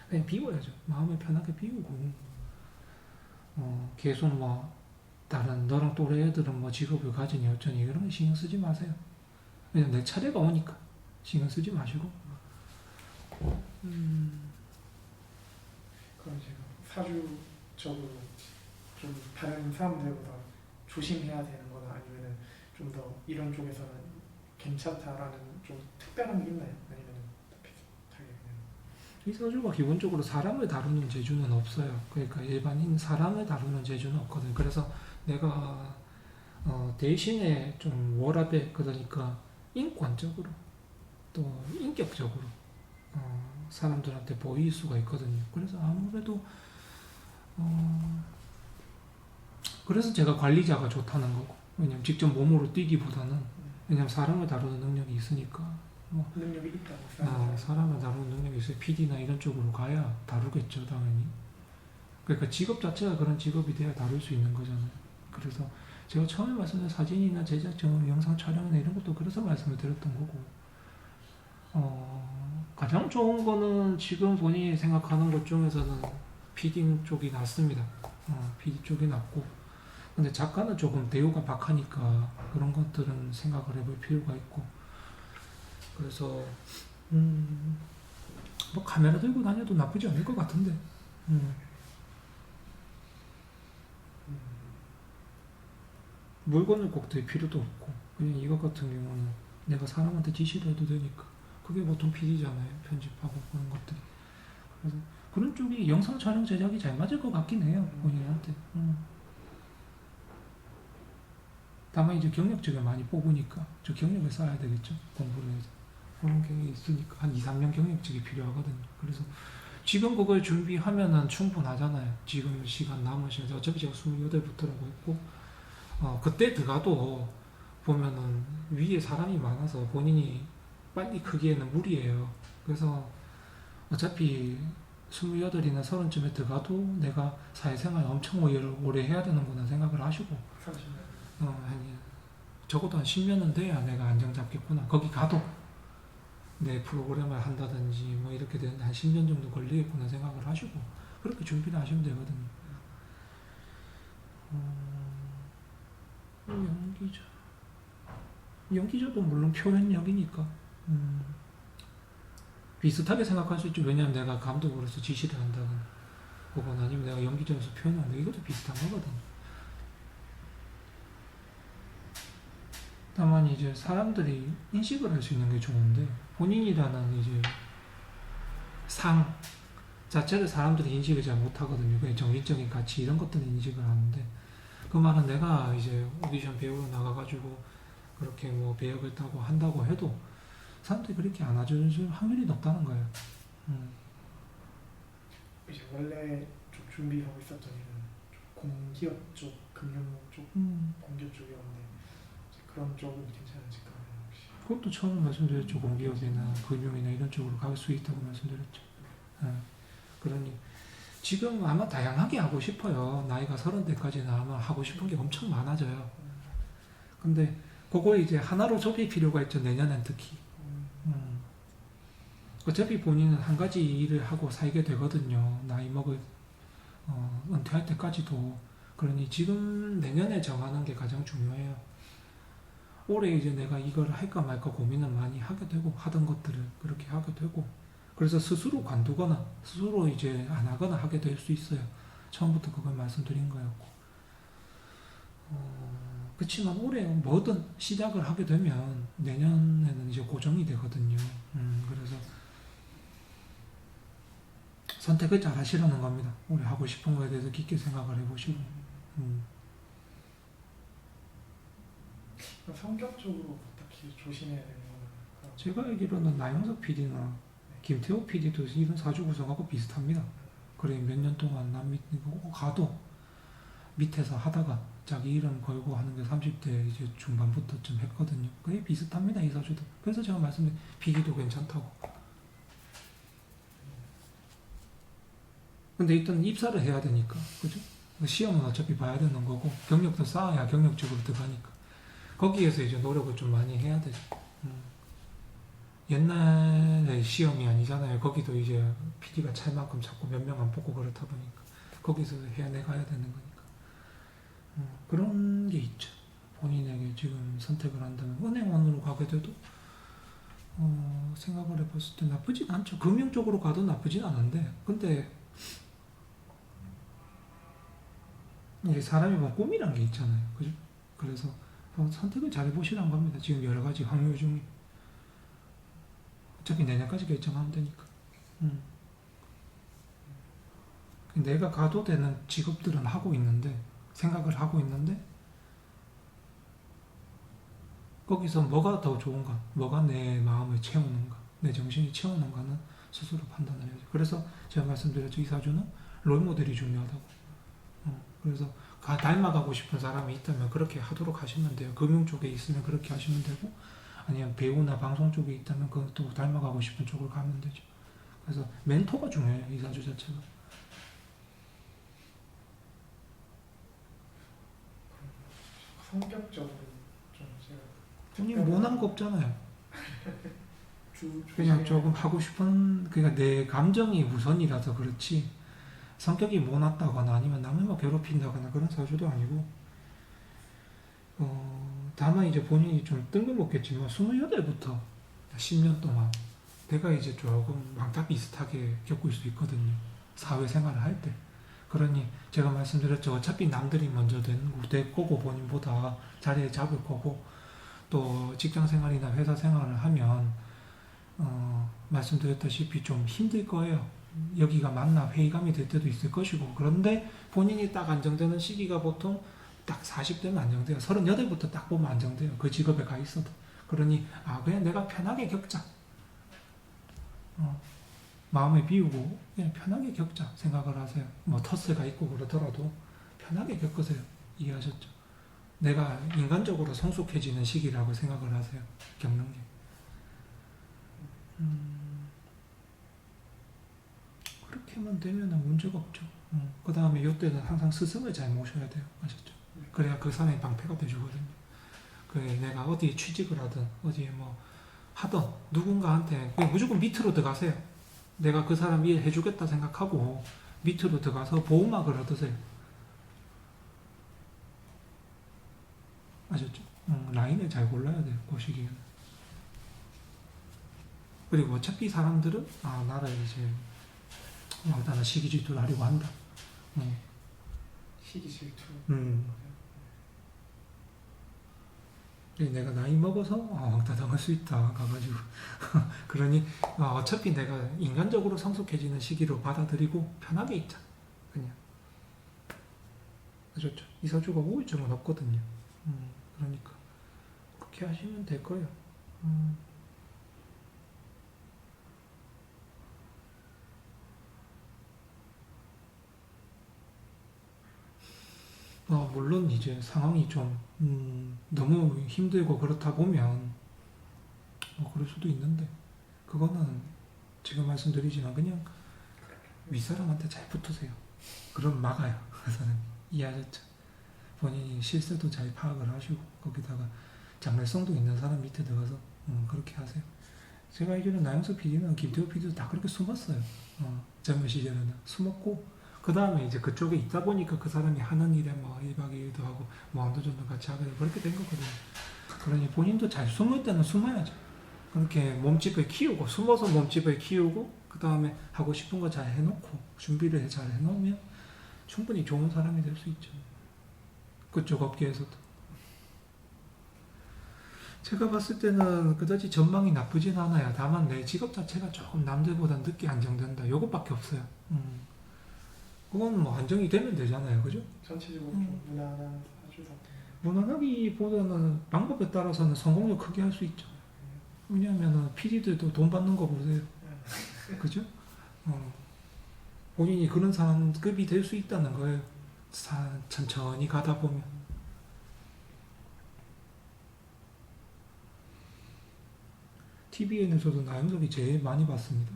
Speaker 1: 그냥 비워야죠. 마음을 편하게 비우고 계속 뭐 다른 너랑 또래 애들은 뭐 직업을 가지니 어쩌니 이런 거 신경 쓰지 마세요. 그냥 내 차례가 오니까 신경 쓰지 마시고
Speaker 2: 그럼 제가 사주적으로 좀 다른 사람들보다 조심해야 되는 거나 아니면은 좀 더 이런 쪽에서는 괜찮다라는 좀 특별한 게 있나요? 아니면 비슷하게 그냥
Speaker 1: 이 사주가 기본적으로 사람을 다루는 재주는 없어요. 그러니까 일반인 사람을 다루는 재주는 없거든요. 그래서 내가 대신에 좀 워라밸 그러니까 인권적으로 또 인격적으로 사람들한테 보일 수가 있거든요. 그래서 아무래도 그래서 제가 관리자가 좋다는 거고 왜냐면 직접 몸으로 뛰기보다는 왜냐면 사람을 다루는 능력이 있으니까 뭐
Speaker 2: 능력이 있다고
Speaker 1: 사람을 다루는 능력이 있어요. PD나 이런 쪽으로 가야 다루겠죠, 당연히. 그러니까 직업 자체가 그런 직업이 돼야 다룰 수 있는 거잖아요. 그래서 제가 처음에 말씀드린 사진이나 제작, 영상 촬영이나 이런 것도 그래서 말씀을 드렸던 거고 가장 좋은 거는 지금 본인이 생각하는 것 중에서는 PD 쪽이 낫습니다. PD 쪽이 낫고 근데 작가는 조금 대우가 박하니까 그런 것들은 생각을 해볼 필요가 있고. 그래서 뭐 카메라 들고 다녀도 나쁘지 않을 것 같은데. 물건을 꼭 들 필요도 없고 그냥 이것 같은 경우는 내가 사람한테 지시를 해도 되니까 그게 보통 PD잖아요. 편집하고 그런 것들이. 그래서 그런 쪽이 영상 촬영 제작이 잘 맞을 것 같긴 해요. 본인한테. 다만 이제 경력직을 많이 뽑으니까 저 경력을 쌓아야 되겠죠. 공부를 해서. 그런 경력이 있으니까 한 2, 3년 경력직이 필요하거든요. 그래서 지금 그걸 준비하면은 충분하잖아요. 지금 시간 남으시면서 어차피 제가 28부터라고 했고 그때 들어가도 보면은 위에 사람이 많아서 본인이 빨리 크기에는 무리예요. 그래서 어차피 28이나 30쯤에 들어가도 내가 사회생활 엄청 오래 해야 되는구나 생각을 하시고
Speaker 2: 30년.
Speaker 1: 아니 적어도 한 10년은 돼야 내가 안정 잡겠구나. 거기 가도 내 프로그램을 한다든지 뭐 이렇게 되는데 한 10년 정도 걸리겠구나 생각을 하시고 그렇게 준비를 하시면 되거든요. 연기자. 연기자도 물론 표현력이니까 비슷하게 생각할 수 있죠. 왜냐하면 내가 감독으로서 지시를 한다거나 혹은 아니면 내가 연기자로서 표현한다. 이것도 비슷한 거거든. 다만 이제 사람들이 인식을 할 수 있는 게 좋은데 본인이라는 이제 상 자체를 사람들이 인식을 잘 못하거든요. 그냥 정신적인 가치 이런 것들은 인식을 하는데 그 말은 내가 이제 오디션 배우러 나가가지고 그렇게 뭐 배역을 따고 한다고 해도 사람들이 그렇게 안아줄 확률이 높다는 거예요.
Speaker 2: 이제 원래 좀 준비하고 있었던 일은 좀 공기업 쪽, 금융 쪽, 공기업 쪽이었는데 이제 그런 쪽은 괜찮으실까요? 혹시?
Speaker 1: 그것도 처음 말씀드렸죠. 공기업이나 금융이나 이런 쪽으로 갈 수 있다고 말씀드렸죠. 그러니 지금 아마 다양하게 하고 싶어요. 나이가 30대까지는 아마 하고 싶은 게 엄청 많아져요. 근데 그걸 이제 하나로 좁힐 필요가 있죠. 내년엔 특히. 어차피 본인은 한 가지 일을 하고 살게 되거든요. 나이 먹을 은퇴할 때까지도. 그러니 지금 내년에 정하는 게 가장 중요해요. 올해 이제 내가 이걸 할까 말까 고민을 많이 하게 되고 하던 것들을 그렇게 하게 되고 그래서 스스로 관두거나 스스로 이제 안 하거나 하게 될 수 있어요. 처음부터 그걸 말씀드린 거였고 그렇지만 올해 뭐든 시작을 하게 되면 내년에는 이제 고정이 되거든요. 그래서 선택을 잘 하시라는 겁니다. 올해 하고 싶은 거에 대해서 깊게 생각을 해보시고
Speaker 2: 성격적으로 딱히 조심해야 되는 거는
Speaker 1: 제가 알기로는 나영석 PD나 김태호 PD도 이런 사주 구성하고 비슷합니다. 그래 몇 년 동안 남 밑에 가도 밑에서 하다가 자기 이름 걸고 하는 게 30대 이제 중반부터쯤 했거든요. 그게 비슷합니다. 이 사주도. 그래서 제가 말씀드린 비기도 괜찮다고. 근데 일단 입사를 해야 되니까 그죠? 시험은 어차피 봐야 되는 거고 경력도 쌓아야 경력직으로 들어가니까 거기에서 이제 노력을 좀 많이 해야 되죠. 옛날에 시험이 아니잖아요. 거기도 이제 PD가 찰 만큼 자꾸 몇 명 안 뽑고 그렇다 보니까 거기서 해내가야 되는 거니까 그런 게 있죠. 본인에게 지금 선택을 한다면 은행원으로 가게 돼도 생각을 해봤을 때 나쁘진 않죠. 금융 쪽으로 가도 나쁘진 않은데 근데 이게 사람이 뭐 꿈이란 게 있잖아요. 그죠? 그래서 선택을 잘 해보시란 겁니다. 지금 여러 가지 확률 중에 어차피 내년까지 결정하면 되니까. 내가 가도 되는 직업들은 하고 있는데 생각을 하고 있는데 거기서 뭐가 더 좋은가, 뭐가 내 마음을 채우는가, 내 정신이 채우는가는 스스로 판단을 해야죠. 그래서 제가 말씀드렸죠. 이 사주는 롤모델이 중요하다고. 그래서 닮아가고 싶은 사람이 있다면 그렇게 하도록 하시면 돼요. 금융 쪽에 있으면 그렇게 하시면 되고 아니면 배우나 방송 쪽에 있다면 그것도 닮아가고 싶은 쪽으로 가면 되죠. 그래서 멘토가 중요해요. 이 사주 자체가.
Speaker 2: 성격적으로 좀 제가
Speaker 1: 본인 모난 거 없잖아요. 그냥
Speaker 2: 조심해야
Speaker 1: 조금 하고 싶은 그러니까 내 감정이 우선이라서 그렇지 성격이 모났다거나 아니면 남을 뭐 괴롭힌다거나 그런 사주도 아니고 다만 이제 본인이 좀 뜬금없겠지만 28부터 10년 동안 내가 이제 조금 왕따 비슷하게 겪을 수 있거든요. 사회생활을 할 때. 그러니 제가 말씀드렸죠. 어차피 남들이 먼저 될 거고 본인보다 자리에 잡을 거고 또 직장생활이나 회사 생활을 하면 말씀드렸다시피 좀 힘들 거예요. 여기가 맞나 회의감이 될 때도 있을 것이고 그런데 본인이 딱 안정되는 시기가 보통 딱 40대면 안정돼요. 38부터 딱 보면 안정돼요. 그 직업에 가 있어도. 그러니 그냥 내가 편하게 겪자. 마음을 비우고 그냥 편하게 겪자 생각을 하세요. 뭐 터스가 있고 그러더라도 편하게 겪으세요. 이해하셨죠? 내가 인간적으로 성숙해지는 시기라고 생각을 하세요. 겪는 게. 그렇게만 되면 문제가 없죠. 그 다음에 이때는 항상 스승을 잘 모셔야 돼요. 아셨죠? 그래야 그 사람이 방패가 돼주거든요. 그래 내가 어디에 취직을 하든 어디에 뭐 하든 누군가한테 그냥 무조건 밑으로 들어가세요. 내가 그 사람 일 해주겠다 생각하고 밑으로 들어가서 보호막을 얻으세요. 아셨죠? 라인을 잘 골라야 돼요. 그 시기에는. 그리고 어차피 사람들은 나를 이제 왕따나 시기 질투를 하려고 한다.
Speaker 2: 시기 질투.
Speaker 1: 내가 나이 먹어서 왕따 당할 수 있다 가가지고 그러니 어차피 내가 인간적으로 성숙해지는 시기로 받아들이고 편하게 있자. 그냥 아셨죠? 이사주가 우울증은 없거든요. 그러니까 그렇게 하시면 될 거예요. 물론 이제 상황이 좀 너무 힘들고 그렇다 보면 그럴 수도 있는데 그거는 지금 말씀드리지만 그냥 윗사람한테 잘 붙으세요. 그럼 막아요. 그 사람이. 이해하셨죠? 본인이 실세도 잘 파악을 하시고 거기다가 장래성도 있는 사람 밑에 들어가서 그렇게 하세요. 제가 알기로는 나영석 PD는 김태호 PD도 다 그렇게 숨었어요. 젊은 시절에는 숨었고 그 다음에 이제 그쪽에 있다 보니까 그 사람이 하는 일에 뭐 1박 2일도 하고 뭐 안도전도 같이 하게 되고 그렇게 된 거거든요. 그러니 본인도 잘 숨을 때는 숨어야죠. 그렇게 몸집을 키우고 숨어서 몸집을 키우고 그 다음에 하고 싶은 거 잘 해놓고 준비를 잘 해놓으면 충분히 좋은 사람이 될 수 있죠. 그쪽 업계에서도. 제가 봤을 때는 그다지 전망이 나쁘진 않아요. 다만 내 직업 자체가 조금 남들보다 늦게 안정된다. 요것밖에 없어요. 그건 뭐 안정이 되면 되잖아요. 그죠?
Speaker 2: 전체적으로 좀 무난한 사주다.
Speaker 1: 무난하기보다는 방법에 따라서는 성공률 크게 할 수 있죠. 왜냐하면 PD들도 돈 받는 거 보세요. 그죠? 본인이 그런 사람급이 될 수 있다는 거예요. 천천히 가다 보면. TVN에서도 나영석이 제일 많이 받습니다.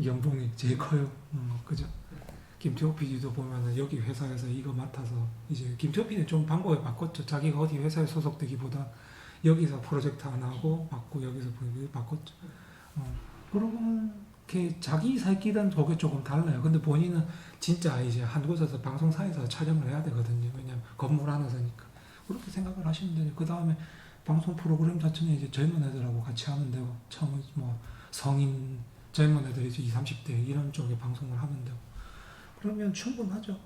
Speaker 1: 연봉이 제일 커요. 그죠? 김태호 PD도 보면은 여기 회사에서 이거 맡아서 이제 김태호 PD는 좀 방법을 바꿨죠. 자기가 어디 회사에 소속되기보다 여기서 프로젝트 하나 하고 받고 여기서 바꿨죠. 그렇게 자기 살 길은 그게 조금 달라요. 근데 본인은 진짜 이제 한 곳에서 방송사에서 촬영을 해야 되거든요. 왜냐면 건물 안에서니까. 그렇게 생각을 하시면 돼요. 그 다음에 방송 프로그램 자체는 이제 젊은 애들하고 같이 하면 되고, 처음 뭐 성인 젊은 애들이 이제 20, 30대 이런 쪽에 방송을 하면 되고, 그러면 충분하죠.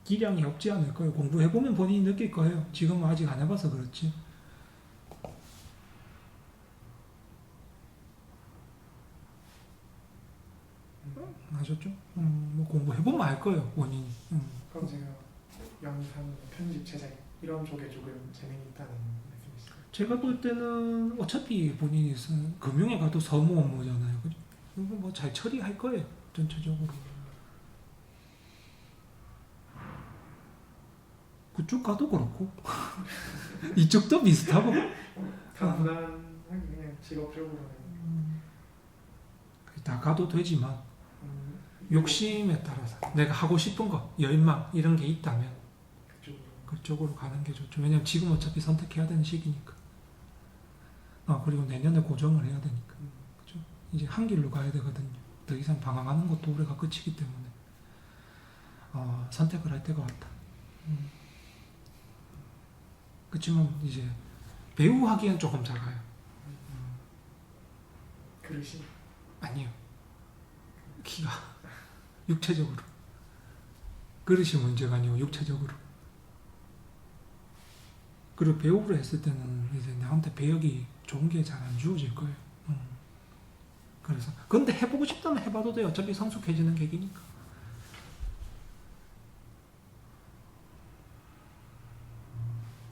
Speaker 1: 기량이 없지 않을 거예요. 공부해보면 본인이 느낄 거예요. 지금은 아직 안 해봐서 그렇지. 아셨죠? 뭐 공부해보면 알 거예요, 본인이.
Speaker 2: 그럼 제가 영상 편집 제작 이런 쪽에 조금 재능이 있다는 말씀이시죠?
Speaker 1: 제가 볼 때는 어차피 본인이 금융에 가도 서무 업무잖아요. 그죠? 이거 뭐 잘 처리할 거예요, 전체적으로. 그쪽 가도 그렇고 이쪽도 비슷하고
Speaker 2: 다 무난하게 그냥 직업적으로는
Speaker 1: 다 가도 되지만 욕심에 따라서 내가 하고 싶은 거, 열망 이런 게 있다면 그쪽으로 가는 게 좋죠. 왜냐면 지금 어차피 선택해야 되는 시기니까. 그리고 내년에 고정을 해야 되니까. 그죠? 이제 한 길로 가야 되거든요. 더 이상 방황하는 것도 올해가 끝이기 때문에. 선택을 할 때가 왔다. 그렇지만 이제 배우 하기엔 조금 작아요.
Speaker 2: 그릇이
Speaker 1: 아니요. 키가 육체적으로. 그릇이 문제가 아니고 육체적으로. 그리고 배우를 했을 때는 이제 나한테 배역이 좋은 게 잘 안 주어질 거예요. 그래서 근데 해보고 싶다면 해봐도 돼요. 어차피 성숙해지는 계기니까.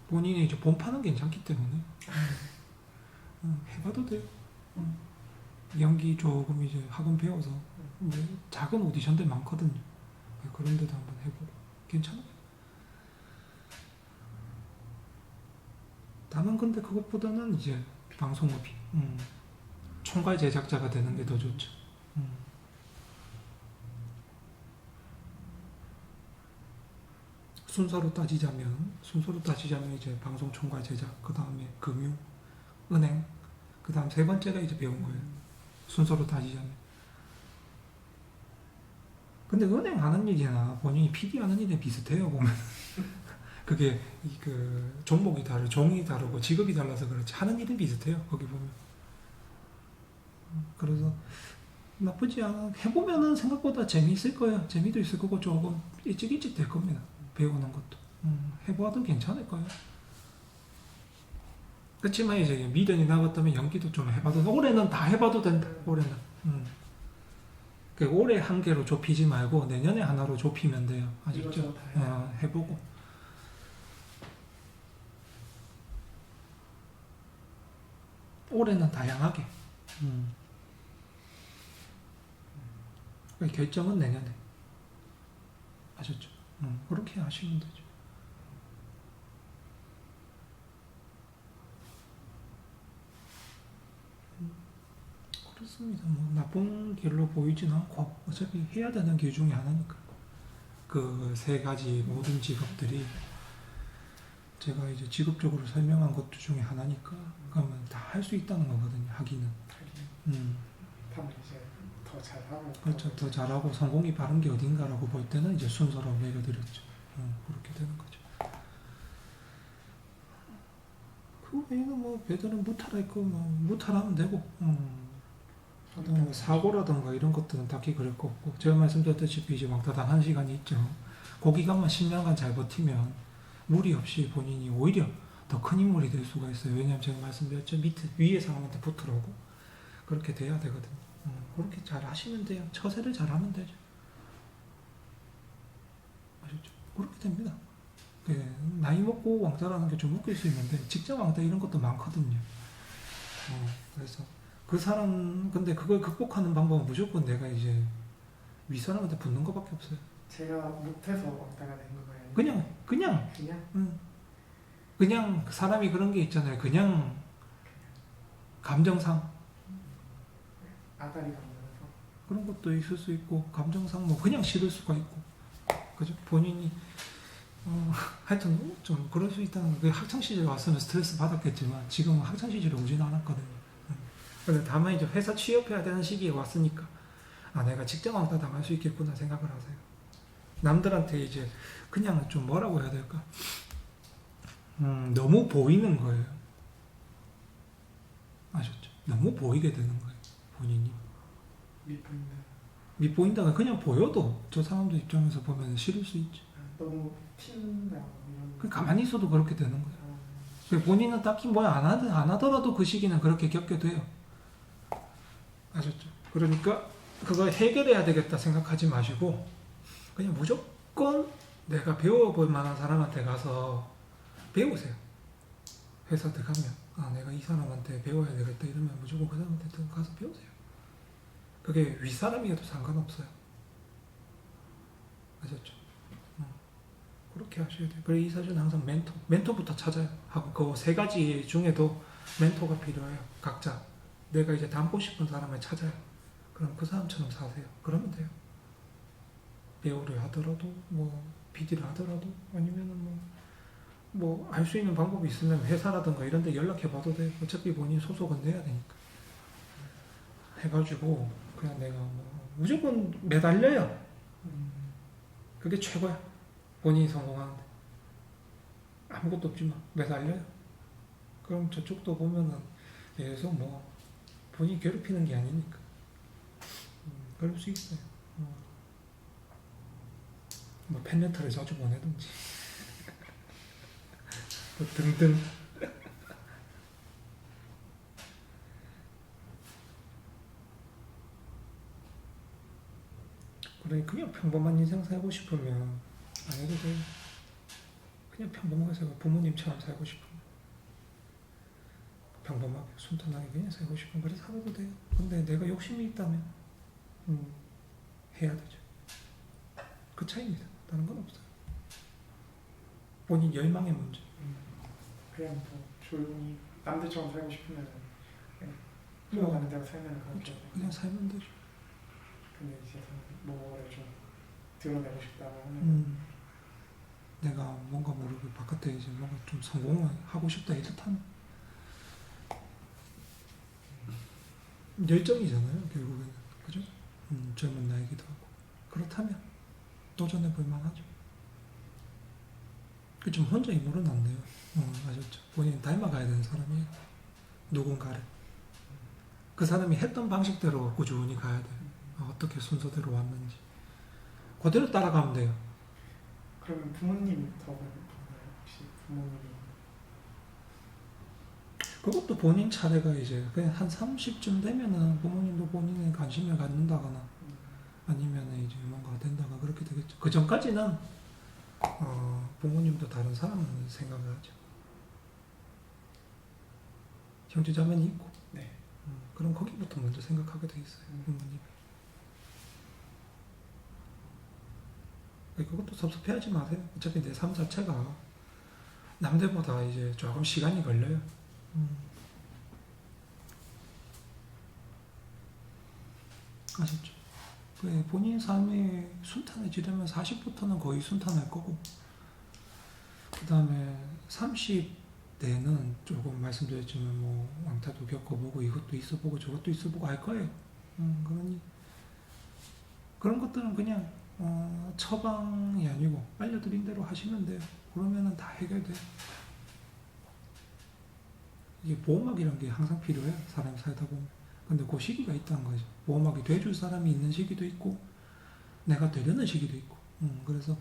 Speaker 1: 본인이 이제 본판은 괜찮기 때문에 해봐도 돼요. 연기 조금 이제 학원 배워서 이제 작은 오디션들 많거든요. 그런 데도 한번 해보고 괜찮아요. 다만 근데 그것보다는 이제 방송업이 총괄 제작자가 되는 게 더 좋죠. 순서로 따지자면 이제 방송 총괄 제작, 그 다음에 금융, 은행, 그 다음 세 번째가 이제 배운 거예요. 순서로 따지자면. 근데 은행 하는 일이나 본인이 PD 하는 일이 비슷해요, 보면. 그게 그 종목이 다르고 종이 다르고 직업이 달라서 그렇지 하는 일은 비슷해요, 거기 보면. 그래서 나쁘지 않아. 해보면은 생각보다 재미있을 거예요. 재미도 있을 거고 조금 일찍 될 겁니다. 배우는 것도. 해봐도 괜찮을 거예요. 그렇지만 이제 미련이 남았다면 연기도 좀 해봐도, 올해는 다 해봐도 된다. 올해는. 그 올해 한 개로 좁히지 말고 내년에 하나로 좁히면 돼요. 아직죠? 해보고. 올해는 다양하게. 결정은 내년에. 아셨죠? 그렇게 하시면 되죠. 그렇습니다. 뭐 나쁜 길로 보이진 않고 어차피 해야 되는 길 중에 하나니까. 그 세 가지 모든 직업들이 제가 이제 직업적으로 설명한 것도 중에 하나니까 그러면 다 할 수 있다는 거거든요. 하기는.
Speaker 2: 다만 이제 더 잘하고.
Speaker 1: 그렇죠. 더 잘하고 성공이 바른 게 어딘가라고 볼 때는 이제 순서로 매겨드렸죠. 그렇게 되는 거죠. 그 외에는 뭐 배들은 무탈할 거 뭐 무탈하면 되고. 뭐 사고라든가 이런 것들은 딱히 그럴 거 없고, 제가 말씀드렸다시피 이제 왕따당 1시간이 있죠. 그 기간만 10년간 잘 버티면 무리 없이 본인이 오히려 더 큰 인물이 될 수가 있어요. 왜냐하면 제가 말씀드렸죠. 위에 사람한테 붙으라고. 그렇게 돼야 되거든요. 그렇게 잘 하시면 돼요. 처세를 잘 하면 되죠. 아셨죠? 그렇게 됩니다. 나이 먹고 왕따라는 게 좀 웃길 수 있는데 직장 왕따 이런 것도 많거든요. 그래서 그 사람, 근데 그걸 극복하는 방법은 무조건 내가 이제 윗사람한테 붙는 것밖에 없어요.
Speaker 2: 제가 못해서 왕따가 된 거예요.
Speaker 1: 그냥 사람이 그런 게 있잖아요. 그냥 감정상
Speaker 2: 아다리가 없어서
Speaker 1: 그런 것도 있을 수 있고, 감정상 뭐 그냥 싫을 수가 있고, 그죠? 본인이 하여튼 좀 그럴 수 있다는. 그 학창 시절에 왔으면 스트레스 받았겠지만 지금은 학창 시절에 오지는 않았거든요. 근데 다만 이제 회사 취업해야 되는 시기에 왔으니까 내가 직장 왕따 당할 수 있겠구나 생각을 하세요. 남들한테 이제 그냥 좀 뭐라고 해야 될까? 너무 보이는 거예요. 아셨죠? 너무 보이게 되는 거예요. 본인이. 밑보인다가 그냥 보여도 저 사람들 입장에서 보면 싫을 수 있죠.
Speaker 2: 너무 튄다고 이런.
Speaker 1: 가만히 있어도 그렇게 되는 거예요. 본인은 딱히 뭐 안 하더라도 그 시기는 그렇게 겪게 돼요. 아셨죠? 그러니까 그걸 해결해야 되겠다 생각하지 마시고 그냥 무조건 내가 배워볼 만한 사람한테 가서 배우세요. 회사 들어가면 내가 이 사람한테 배워야 되겠다 이러면 무조건 그 사람한테 가서 배우세요. 그게 윗사람이어도 상관없어요. 아셨죠? 그렇게 하셔야 돼요. 그래서 이사주는 항상 멘토부터 찾아요. 하고 그 세 가지 중에도 멘토가 필요해요. 각자 내가 이제 닮고 싶은 사람을 찾아요. 그럼 그 사람처럼 사세요. 그러면 돼요. 배우를 하더라도 뭐 PD를 하더라도 아니면은 뭐 알 수 있는 방법이 있으면 회사라든가 이런 데 연락해봐도 돼요. 어차피 본인 소속은 내야 되니까. 해가지고 그냥 내가 뭐 무조건 매달려요. 그게 최고야. 본인이 성공하는데. 아무것도 없지만 매달려요. 그럼 저쪽도 보면은 계속 뭐 본인이 괴롭히는 게 아니니까. 그럴 수 있어요. 뭐 팬레터를 자주 보내든지. 뭐 등등. 그래, 그냥 평범한 인생 살고 싶으면 안 해도 돼요. 그냥 평범하게 살고 부모님처럼 살고 싶으면 평범하게 순탄하게 그냥 살고 싶으면 그래 살아도 돼요. 근데 내가 욕심이 있다면 해야 되죠. 그 차이입니다. 다른 건 없어요. 본인 열망의 문제.
Speaker 2: 그냥 뭐 조용히 남들처럼 살고 싶으면 그냥 흘러가는 대로 살면
Speaker 1: 그렇죠.
Speaker 2: 그렇게
Speaker 1: 그냥 살면 되죠.
Speaker 2: 근데 이제 뭐를 좀 드러내고 싶다고 하면
Speaker 1: 내가 뭔가 모르게 바깥에 이제 뭔가 좀 성공을 하고 싶다 이렇다면 열정이잖아요, 결국에는. 그죠? 젊은 나이기도 하고. 그렇다면 도전해 볼 만하죠. 그 좀 혼자 힘으로는 안 돼요. 아셨죠? 본인이 닮아가야 되는 사람이에요. 누군가를. 그 사람이 했던 방식대로 꾸준히 가야 돼요. 어떻게 순서대로 왔는지. 그대로 따라가면 돼요.
Speaker 2: 그러면 부모님 덕을 보나요? 혹시 부모님이
Speaker 1: 그것도 본인 차례가 이제 그냥 한 30쯤 되면은 부모님도 본인의 관심을 갖는다거나 아니면은 이제 뭔가 된다거나 그렇게 되겠죠. 그 전까지는 부모님도 다른 사람을 생각을 하죠. 형제자매는 있고.
Speaker 2: 네.
Speaker 1: 그럼 거기부터 먼저 생각하게 돼 있어요. 부모님이. 그것도 섭섭해하지 마세요. 어차피 내 삶 자체가 남들보다 이제 조금 시간이 걸려요. 아셨죠? 본인 삶이 순탄해지려면 40부터는 거의 순탄할 거고, 그 다음에 30대는 조금 말씀드렸지만 뭐 왕따도 겪어보고 이것도 있어보고 저것도 있어보고 할 거예요. 그러니 그런 것들은 그냥 처방이 아니고 알려드린 대로 하시면 돼요. 그러면은 다 해결돼요. 이게 보호막이라는 게 항상 필요해요. 사람이 살다 보면. 근데 그 시기가 있다는 거죠. 보호막이 돼줄 사람이 있는 시기도 있고 내가 되려는 시기도 있고. 그래서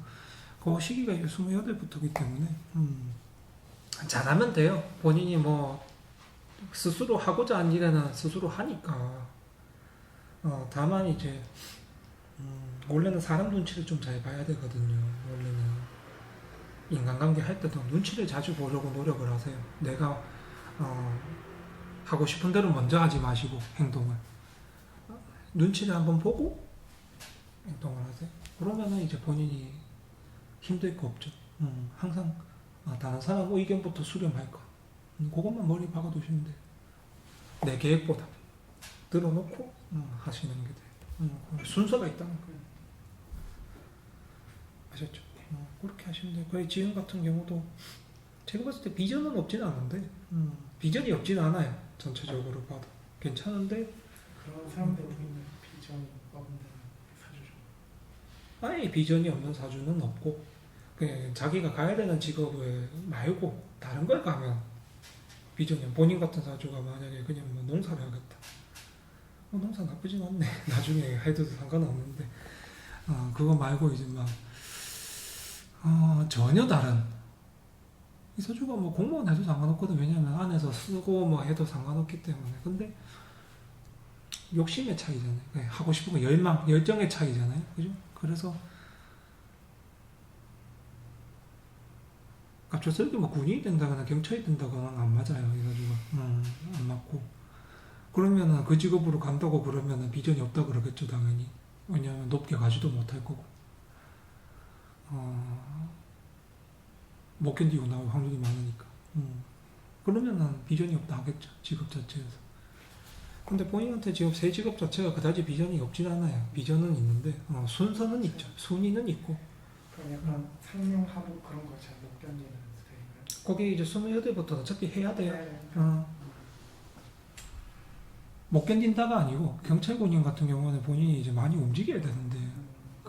Speaker 1: 그 시기가 이제 28부터기 때문에 잘하면 돼요. 본인이 뭐 스스로 하고자 한 일에는 스스로 하니까. 다만 이제 원래는 사람 눈치를 좀 잘 봐야 되거든요. 원래는 인간관계 할 때도 눈치를 자주 보려고 노력을 하세요. 내가 하고 싶은 대로 먼저 하지 마시고 행동을 눈치를 한번 보고 행동을 하세요. 그러면은 이제 본인이 힘들 거 없죠. 항상 다른 사람 의견부터 수렴할 거. 그것만 머리에 박아두시면 돼요. 내 계획보다 들어놓고 하시는 게 돼요. 순서가 있다는 거예요. 아셨죠? 그렇게 하시면 돼요. 거의 지금 같은 경우도 제가 봤을 때 비전은 없진 않은데 비전이 없진 않아요. 전체적으로 봐도 괜찮은데
Speaker 2: 그런 사람들 보이는 비전이 없는 사주죠.
Speaker 1: 아예 비전이 없는 사주는 없고 그냥 자기가 가야 되는 직업을 말고 다른 걸 가면 비전이 본인 같은 사주가 만약에 그냥 뭐 농사를 하겠다. 농사 나쁘진 않네. 나중에 해도 상관없는데 그거 말고 이제 막 전혀 다른 이 사주가 뭐 공무원 해도 상관없거든. 왜냐면 안에서 쓰고 뭐 해도 상관없기 때문에. 근데 욕심의 차이잖아요. 하고 싶은 거 열정의 차이잖아요. 그죠? 그래서 갑작스럽게 뭐 군인이 된다거나 경찰이 된다거나 안 맞아요. 이 사주가. 안 맞고. 그러면은 그 직업으로 간다고 그러면은 비전이 없다 그러겠죠, 당연히. 왜냐하면 높게 가지도 못할 거고. 못 견디고 나올 확률이 많으니까. 그러면은 비전이 없다 하겠죠, 직업 자체에서. 근데 본인한테 지금 새 직업 자체가 그다지 비전이 없진 않아요. 비전은 있는데 순서는 있죠. 순위는 있고.
Speaker 2: 그럼 약간 상명하복 그런 걸 잘 못 견디는 스타일인가요?
Speaker 1: 거기 이제 28부터 어차피 해야 돼요.
Speaker 2: 네.
Speaker 1: 못 견딘다가 아니고 경찰 군인 같은 경우는 본인이 이제 많이 움직여야 되는데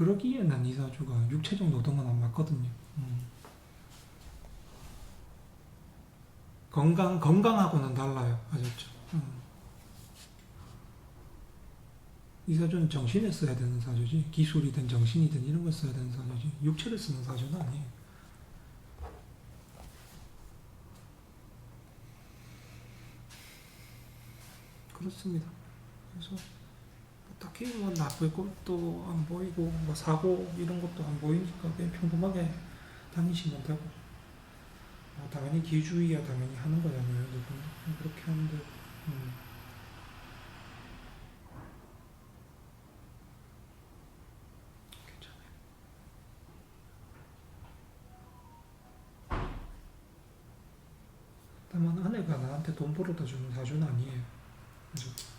Speaker 1: 그러기에는 이사주가 육체적 노동은 안 맞거든요. 건강하고는 달라요. 아셨죠? 이사주는 정신을 써야 되는 사주지, 기술이든 정신이든 이런 걸 써야 되는 사주지, 육체를 쓰는 사주는 아니에요. 그렇습니다. 그래서 딱히 뭐 나쁠 것도 안 보이고 뭐 사고 이런 것도 안 보이니까 그냥 평범하게 다니시면 되고, 당연히 기주의야 당연히 하는 거잖아요. 누구나 그렇게 하는데 괜찮아요. 다만 아내가 나한테 돈 벌어다 주는 사주는 아니에요. 그래서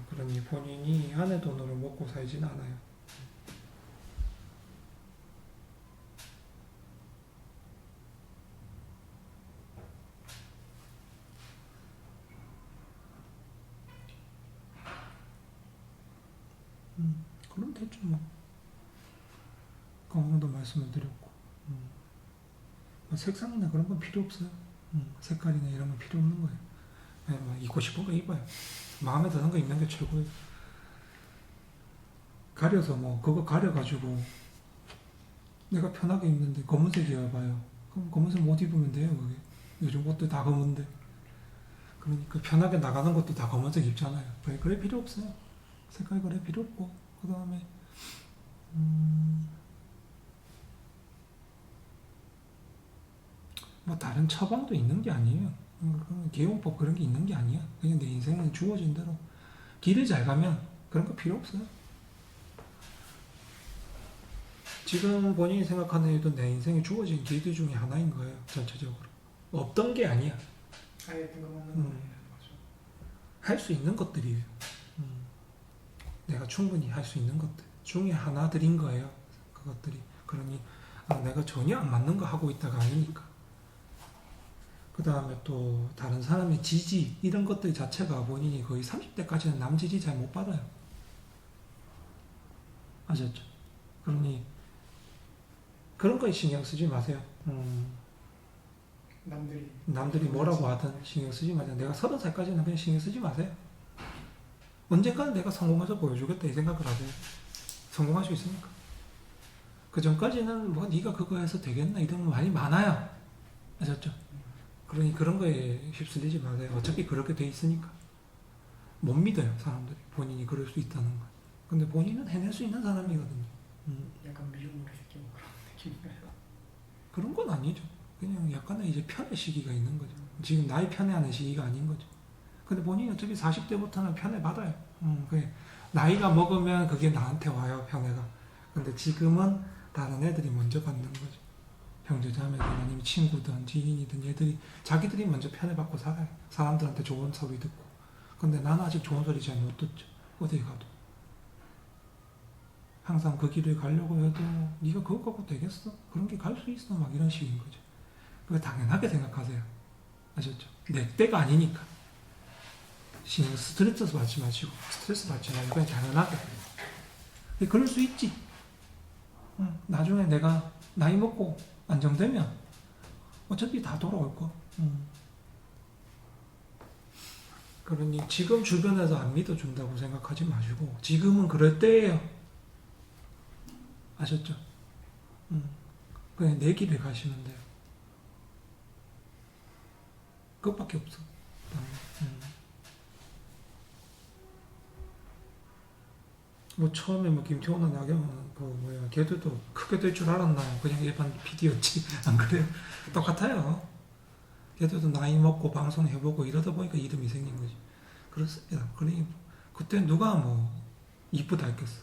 Speaker 1: 그러니 본인이 아내 돈으로 먹고 살지는 않아요. 그럼 됐죠 뭐. 건강도 말씀을 드렸고, 뭐 색상이나 그런 건 필요 없어요. 색깔이나 이런 건 필요 없는 거예요. 그냥 뭐 입고 싶은 거 입어요. 마음에 드는 거 입는 게 최고예요. 가려서 뭐 그거 가려가지고 내가 편하게 입는데 검은색이어봐요. 그럼 검은색 못 입으면 돼요. 그게 요즘 옷들 다 검은데. 그러니까 편하게 나가는 것도 다 검은색 입잖아요. 그래 필요 없어요. 색깔 그래 필요 없고, 그 다음에 뭐 다른 처방도 있는 게 아니에요. 개용법 그런 게 있는 게 아니야. 그냥 내 인생에 주어진 대로 길을 잘 가면 그런 거 필요 없어요. 지금 본인이 생각하는 일도 내 인생에 주어진 길들 중에 하나인 거예요. 전체적으로 없던 게 아니야.
Speaker 2: 아예 뜬금없는 거예요.
Speaker 1: 할 수 있는 것들이에요. 내가 충분히 할 수 있는 것들 중에 하나들인 거예요. 그것들이. 그러니 내가 전혀 안 맞는 거 하고 있다가 아니니까. 그 다음에 또 다른 사람의 지지 이런 것들 자체가 본인이 거의 30대까지는 남 지지 잘 못 받아요. 아셨죠? 그러니 그런 거에 신경 쓰지 마세요. 남들이 뭐라고 하든 신경 쓰지 마세요. 내가 30살까지는 그냥 신경 쓰지 마세요. 언젠가는 내가 성공해서 보여주겠다 이 생각을 하세요. 성공할 수 있으니까. 그 전까지는 뭐 네가 그거 해서 되겠나 이런 말이 많아요. 아셨죠? 그러니 그런 거에 휩쓸리지 마세요. 어차피 그렇게 돼 있으니까. 못 믿어요 사람들이 본인이 그럴 수 있다는 걸. 근데 본인은 해낼 수 있는 사람이거든요.
Speaker 2: 약간 미움으로 새끼 뭐 그런 느낌인가요?
Speaker 1: 그런 건 아니죠. 그냥 약간의 이제 편의 시기가 있는 거죠. 지금 나이 편애하는 시기가 아닌 거죠. 근데 본인이 어차피 40대부터는 편애 받아요. 나이가 먹으면 그게 나한테 와요, 편애가. 근데 지금은 다른 애들이 먼저 받는 거죠. 형제자매든 아니면 친구든 지인이든 얘들이 자기들이 먼저 편애 받고 살아요. 사람들한테 좋은 소리 듣고. 근데 나는 아직 좋은 소리 잘 못 듣죠. 어디 가도. 항상 그 길을 가려고 해도 네가 그거 갖고 되겠어? 그런 게 갈 수 있어? 막 이런 식인 거죠. 그거 당연하게 생각하세요. 아셨죠? 내 때가 아니니까. 신경 스트레스 받지 마시고 스트레스 받지 말고 그냥 당연하게. 그럴 수 있지. 나중에 내가 나이 먹고 안정되면 어차피 다 돌아올 거. 그러니 지금 주변에서 안 믿어준다고 생각하지 마시고 지금은 그럴 때예요. 아셨죠? 그냥 내 길을 가시면 돼요. 그것밖에 없어. 뭐 처음에 뭐 김태호나 나경원 걔들도 크게 될 줄 알았나요? 그냥 일반 PD였지. 안 그래요? 똑같아요. 걔들도 나이 먹고 방송 해보고 이러다 보니까 이름이 생긴 거지. 그렇습니다. 그러니 그때 누가 뭐 이쁘다 했겠어.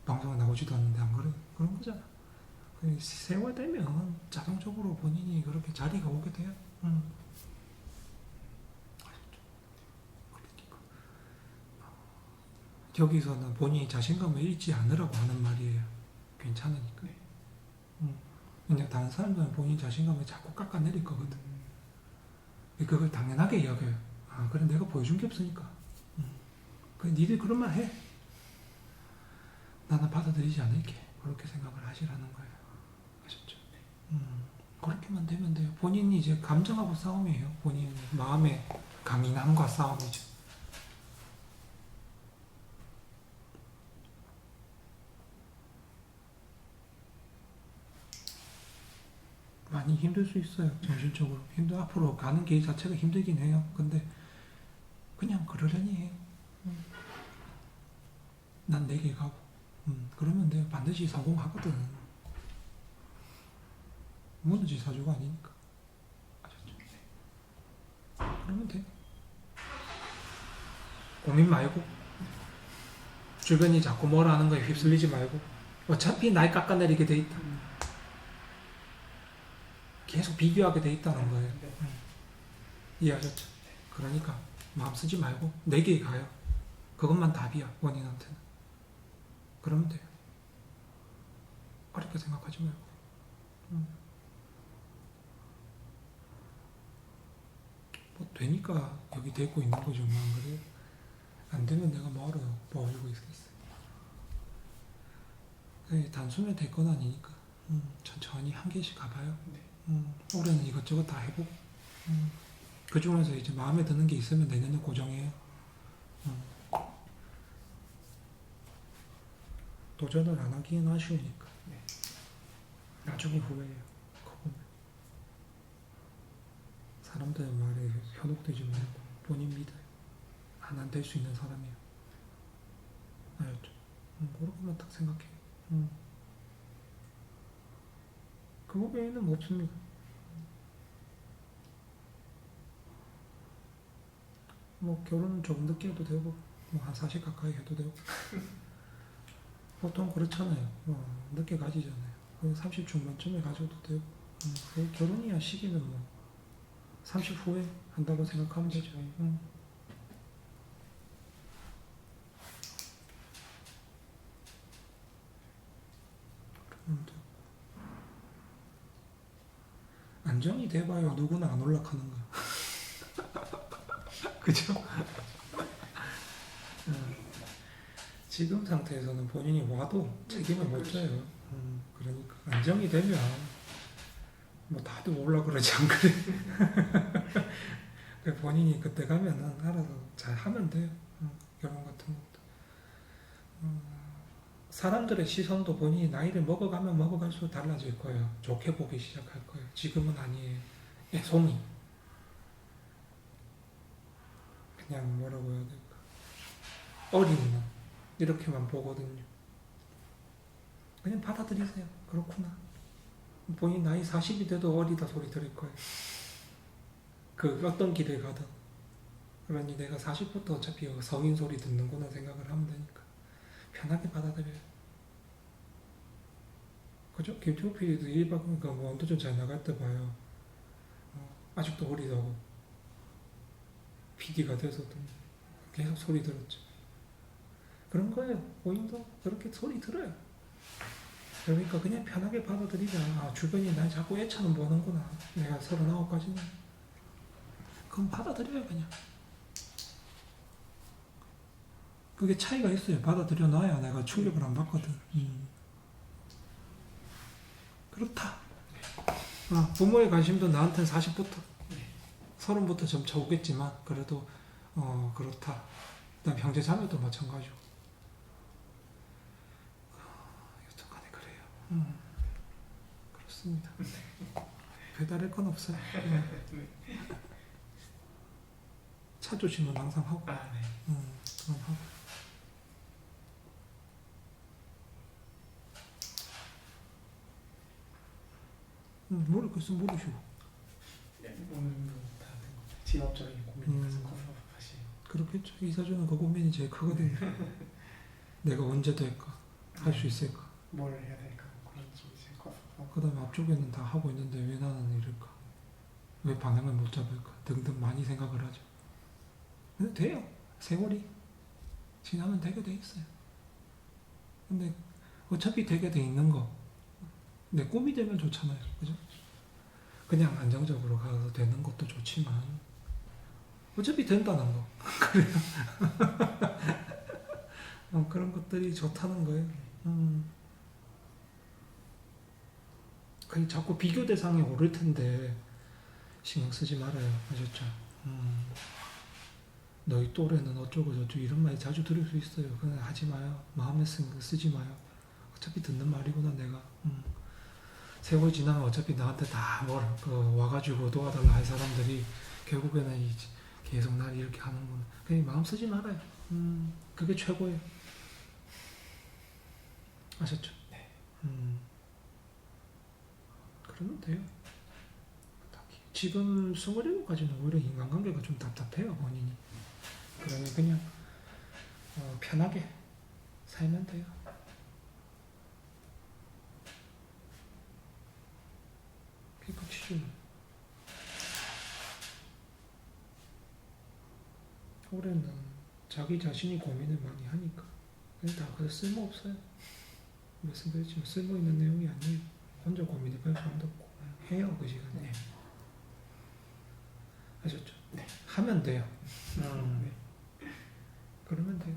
Speaker 1: 방송에 나오지도 않는데 안 그래? 그런 거잖아. 세월 되면 자동적으로 본인이 그렇게 자리가 오게 돼요. 여기서는 본인이 자신감을 잃지 않으라고 하는 말이에요. 괜찮으니까. 그냥 다른 사람들은 본인 자신감을 자꾸 깎아내릴 거거든. 그걸 당연하게 여겨요. 아, 그래, 내가 보여준 게 없으니까. 그래, 니들 그런 말 해. 나는 받아들이지 않을게. 그렇게 생각을 하시라는 거예요. 아셨죠? 그렇게만 되면 돼요. 본인이 이제 감정하고 싸움이에요. 본인 마음의 강인함과 싸움이죠. 많이 힘들 수 있어요. 정신적으로. 앞으로 가는 길 자체가 힘들긴 해요. 근데 그냥 그러려니 해요. 난 내 길 가고. 그러면 돼요. 반드시 성공하거든. 무너지 사주가 아니니까. 아셨죠? 그러면 돼. 고민 말고. 주변이 자꾸 뭐라 하는 거에 휩쓸리지 말고. 어차피 날 깎아내리게 돼 있다. 계속 비교하게 돼 있다는 거예요. 이해하셨죠? 그러니까 마음 쓰지 말고 내 길 가요. 그것만 답이야. 원인한테는. 그러면 돼요. 어렵게 생각하지 말고. 뭐 되니까 여기 되고 있는 거죠. 뭐 안 그래요? 안 되면 내가 뭐하러 모아주고 있겠어요. 단숨에 될 건 아니니까 천천히 한 개씩 가봐요. 올해는 이것저것 다 해보고 그 중에서 이제 마음에 드는 게 있으면 내년에 고정해요. 도전을 안 하기엔 아쉬우니까. 나중에 후회해요. 그거 보면. 사람들 말에 현혹되지 말고 본인 믿어요. 안 될 수 있는 사람이에요. 알았죠? 그렇게만 딱 생각해요. 그거 외에는 뭐 없습니다. 뭐 결혼은 조금 늦게 해도 되고 뭐 한 40 가까이 해도 되고 보통 그렇잖아요. 늦게 가지잖아요. 30 중반쯤에 가져도 되고 결혼이야 시기는 뭐 30 후에 한다고 생각하면 되죠. 안정이 돼봐요. 누구나 안 올라가는 거야. 그죠? 지금 상태에서는 본인이 와도 책임을 못 져요. 그러니까 안정이 되면 뭐 다들 올라 그러지 안 그래? 본인이 그때 가면은 알아서 잘 하면 돼요. 결혼 같은 것도. 사람들의 시선도 본인이 나이를 먹어가면 먹어갈수록 달라질 거예요. 좋게 보기 시작할 거예요. 지금은 아니에요. 애송이. 그냥 뭐라고 해야 될까. 어린이나 이렇게만 보거든요. 그냥 받아들이세요. 그렇구나. 본인 나이 40이 돼도 어리다 소리 들을 거예요. 그 어떤 길을 가든. 그러니 내가 40부터 어차피 성인 소리 듣는구나 생각을 하면 되니까. 편하게 받아들여요. 그죠? 김태호 PD도 1박 뭐 원도전 잘 나갈 때 봐요. 아직도 어리다고. PD가 돼서도 계속 소리 들었죠. 그런 거예요. 본인도 그렇게 소리 들어요. 그러니까 그냥 편하게 받아들이자. 주변이 날 자꾸 애처는 보는구나. 내가 39까지는. 그럼 받아들여요, 그냥. 그게 차이가 있어요. 받아들여 놔야 내가 충격을 안 받거든. 그렇다. 부모의 관심도 나한테는 40부터 30부터 점차 오겠지만 그래도 그렇다. 그다음 형제 자매도 마찬가지고. 여튼간에 그래요. 그렇습니다. 배달할 건 없어요. 차 조심은 항상 하고. 그건 하고. 모를 거 있으면 모르시고.
Speaker 2: 오늘도 다된 거. 직업적인 고민이라서 커서 다시.
Speaker 1: 그렇겠죠. 이사주는 그 고민이 제일 크거든요. 내가 언제 될까? 할 수 있을까?
Speaker 2: 뭘 해야 될까? 그런 쪽이 제일 커서.
Speaker 1: 그 다음에 앞쪽에는 다 하고 있는데 왜 나는 이럴까? 왜 방향을 못 잡을까? 등등 많이 생각을 하죠. 근데 돼요. 세월이 지나면 되게 돼 있어요. 근데 어차피 되게 돼 있는 거 내 꿈이 되면 좋잖아요. 그죠? 그냥 안정적으로 가서 되는 것도 좋지만 어차피 된다는 거. 그래요. 그런 것들이 좋다는 거예요. 그냥 자꾸 비교 대상에 오를 텐데 신경 쓰지 말아요. 아셨죠? 너희 또래는 어쩌고 저쩌고 이런 말 자주 들을 수 있어요. 그냥 하지 마요. 마음에 쓰지 마요. 어차피 듣는 말이구나 내가. 세월 지나면 어차피 나한테 다 와가지고 도와달라 할 사람들이 결국에는 이제 계속 날 이렇게 하는구나. 그냥 마음 쓰지 말아요. 그게 최고예요. 아셨죠?
Speaker 2: 네.
Speaker 1: 그러면 돼요. 딱히. 지금 27까지는 오히려 인간관계가 좀 답답해요, 본인이. 그러면 그냥 편하게 살면 돼요. 그게 끝이죠. 올해는 자기 자신이 고민을 많이 하니까 그냥 다 그래서 쓸모없어요. 말씀드렸지만 쓸모있는 내용이 아니에요. 혼자 고민해 볼 수도 없고 해요 그 시간에.
Speaker 2: 네.
Speaker 1: 아셨죠?
Speaker 2: 네.
Speaker 1: 하면 돼요.
Speaker 2: 네.
Speaker 1: 그러면 돼요.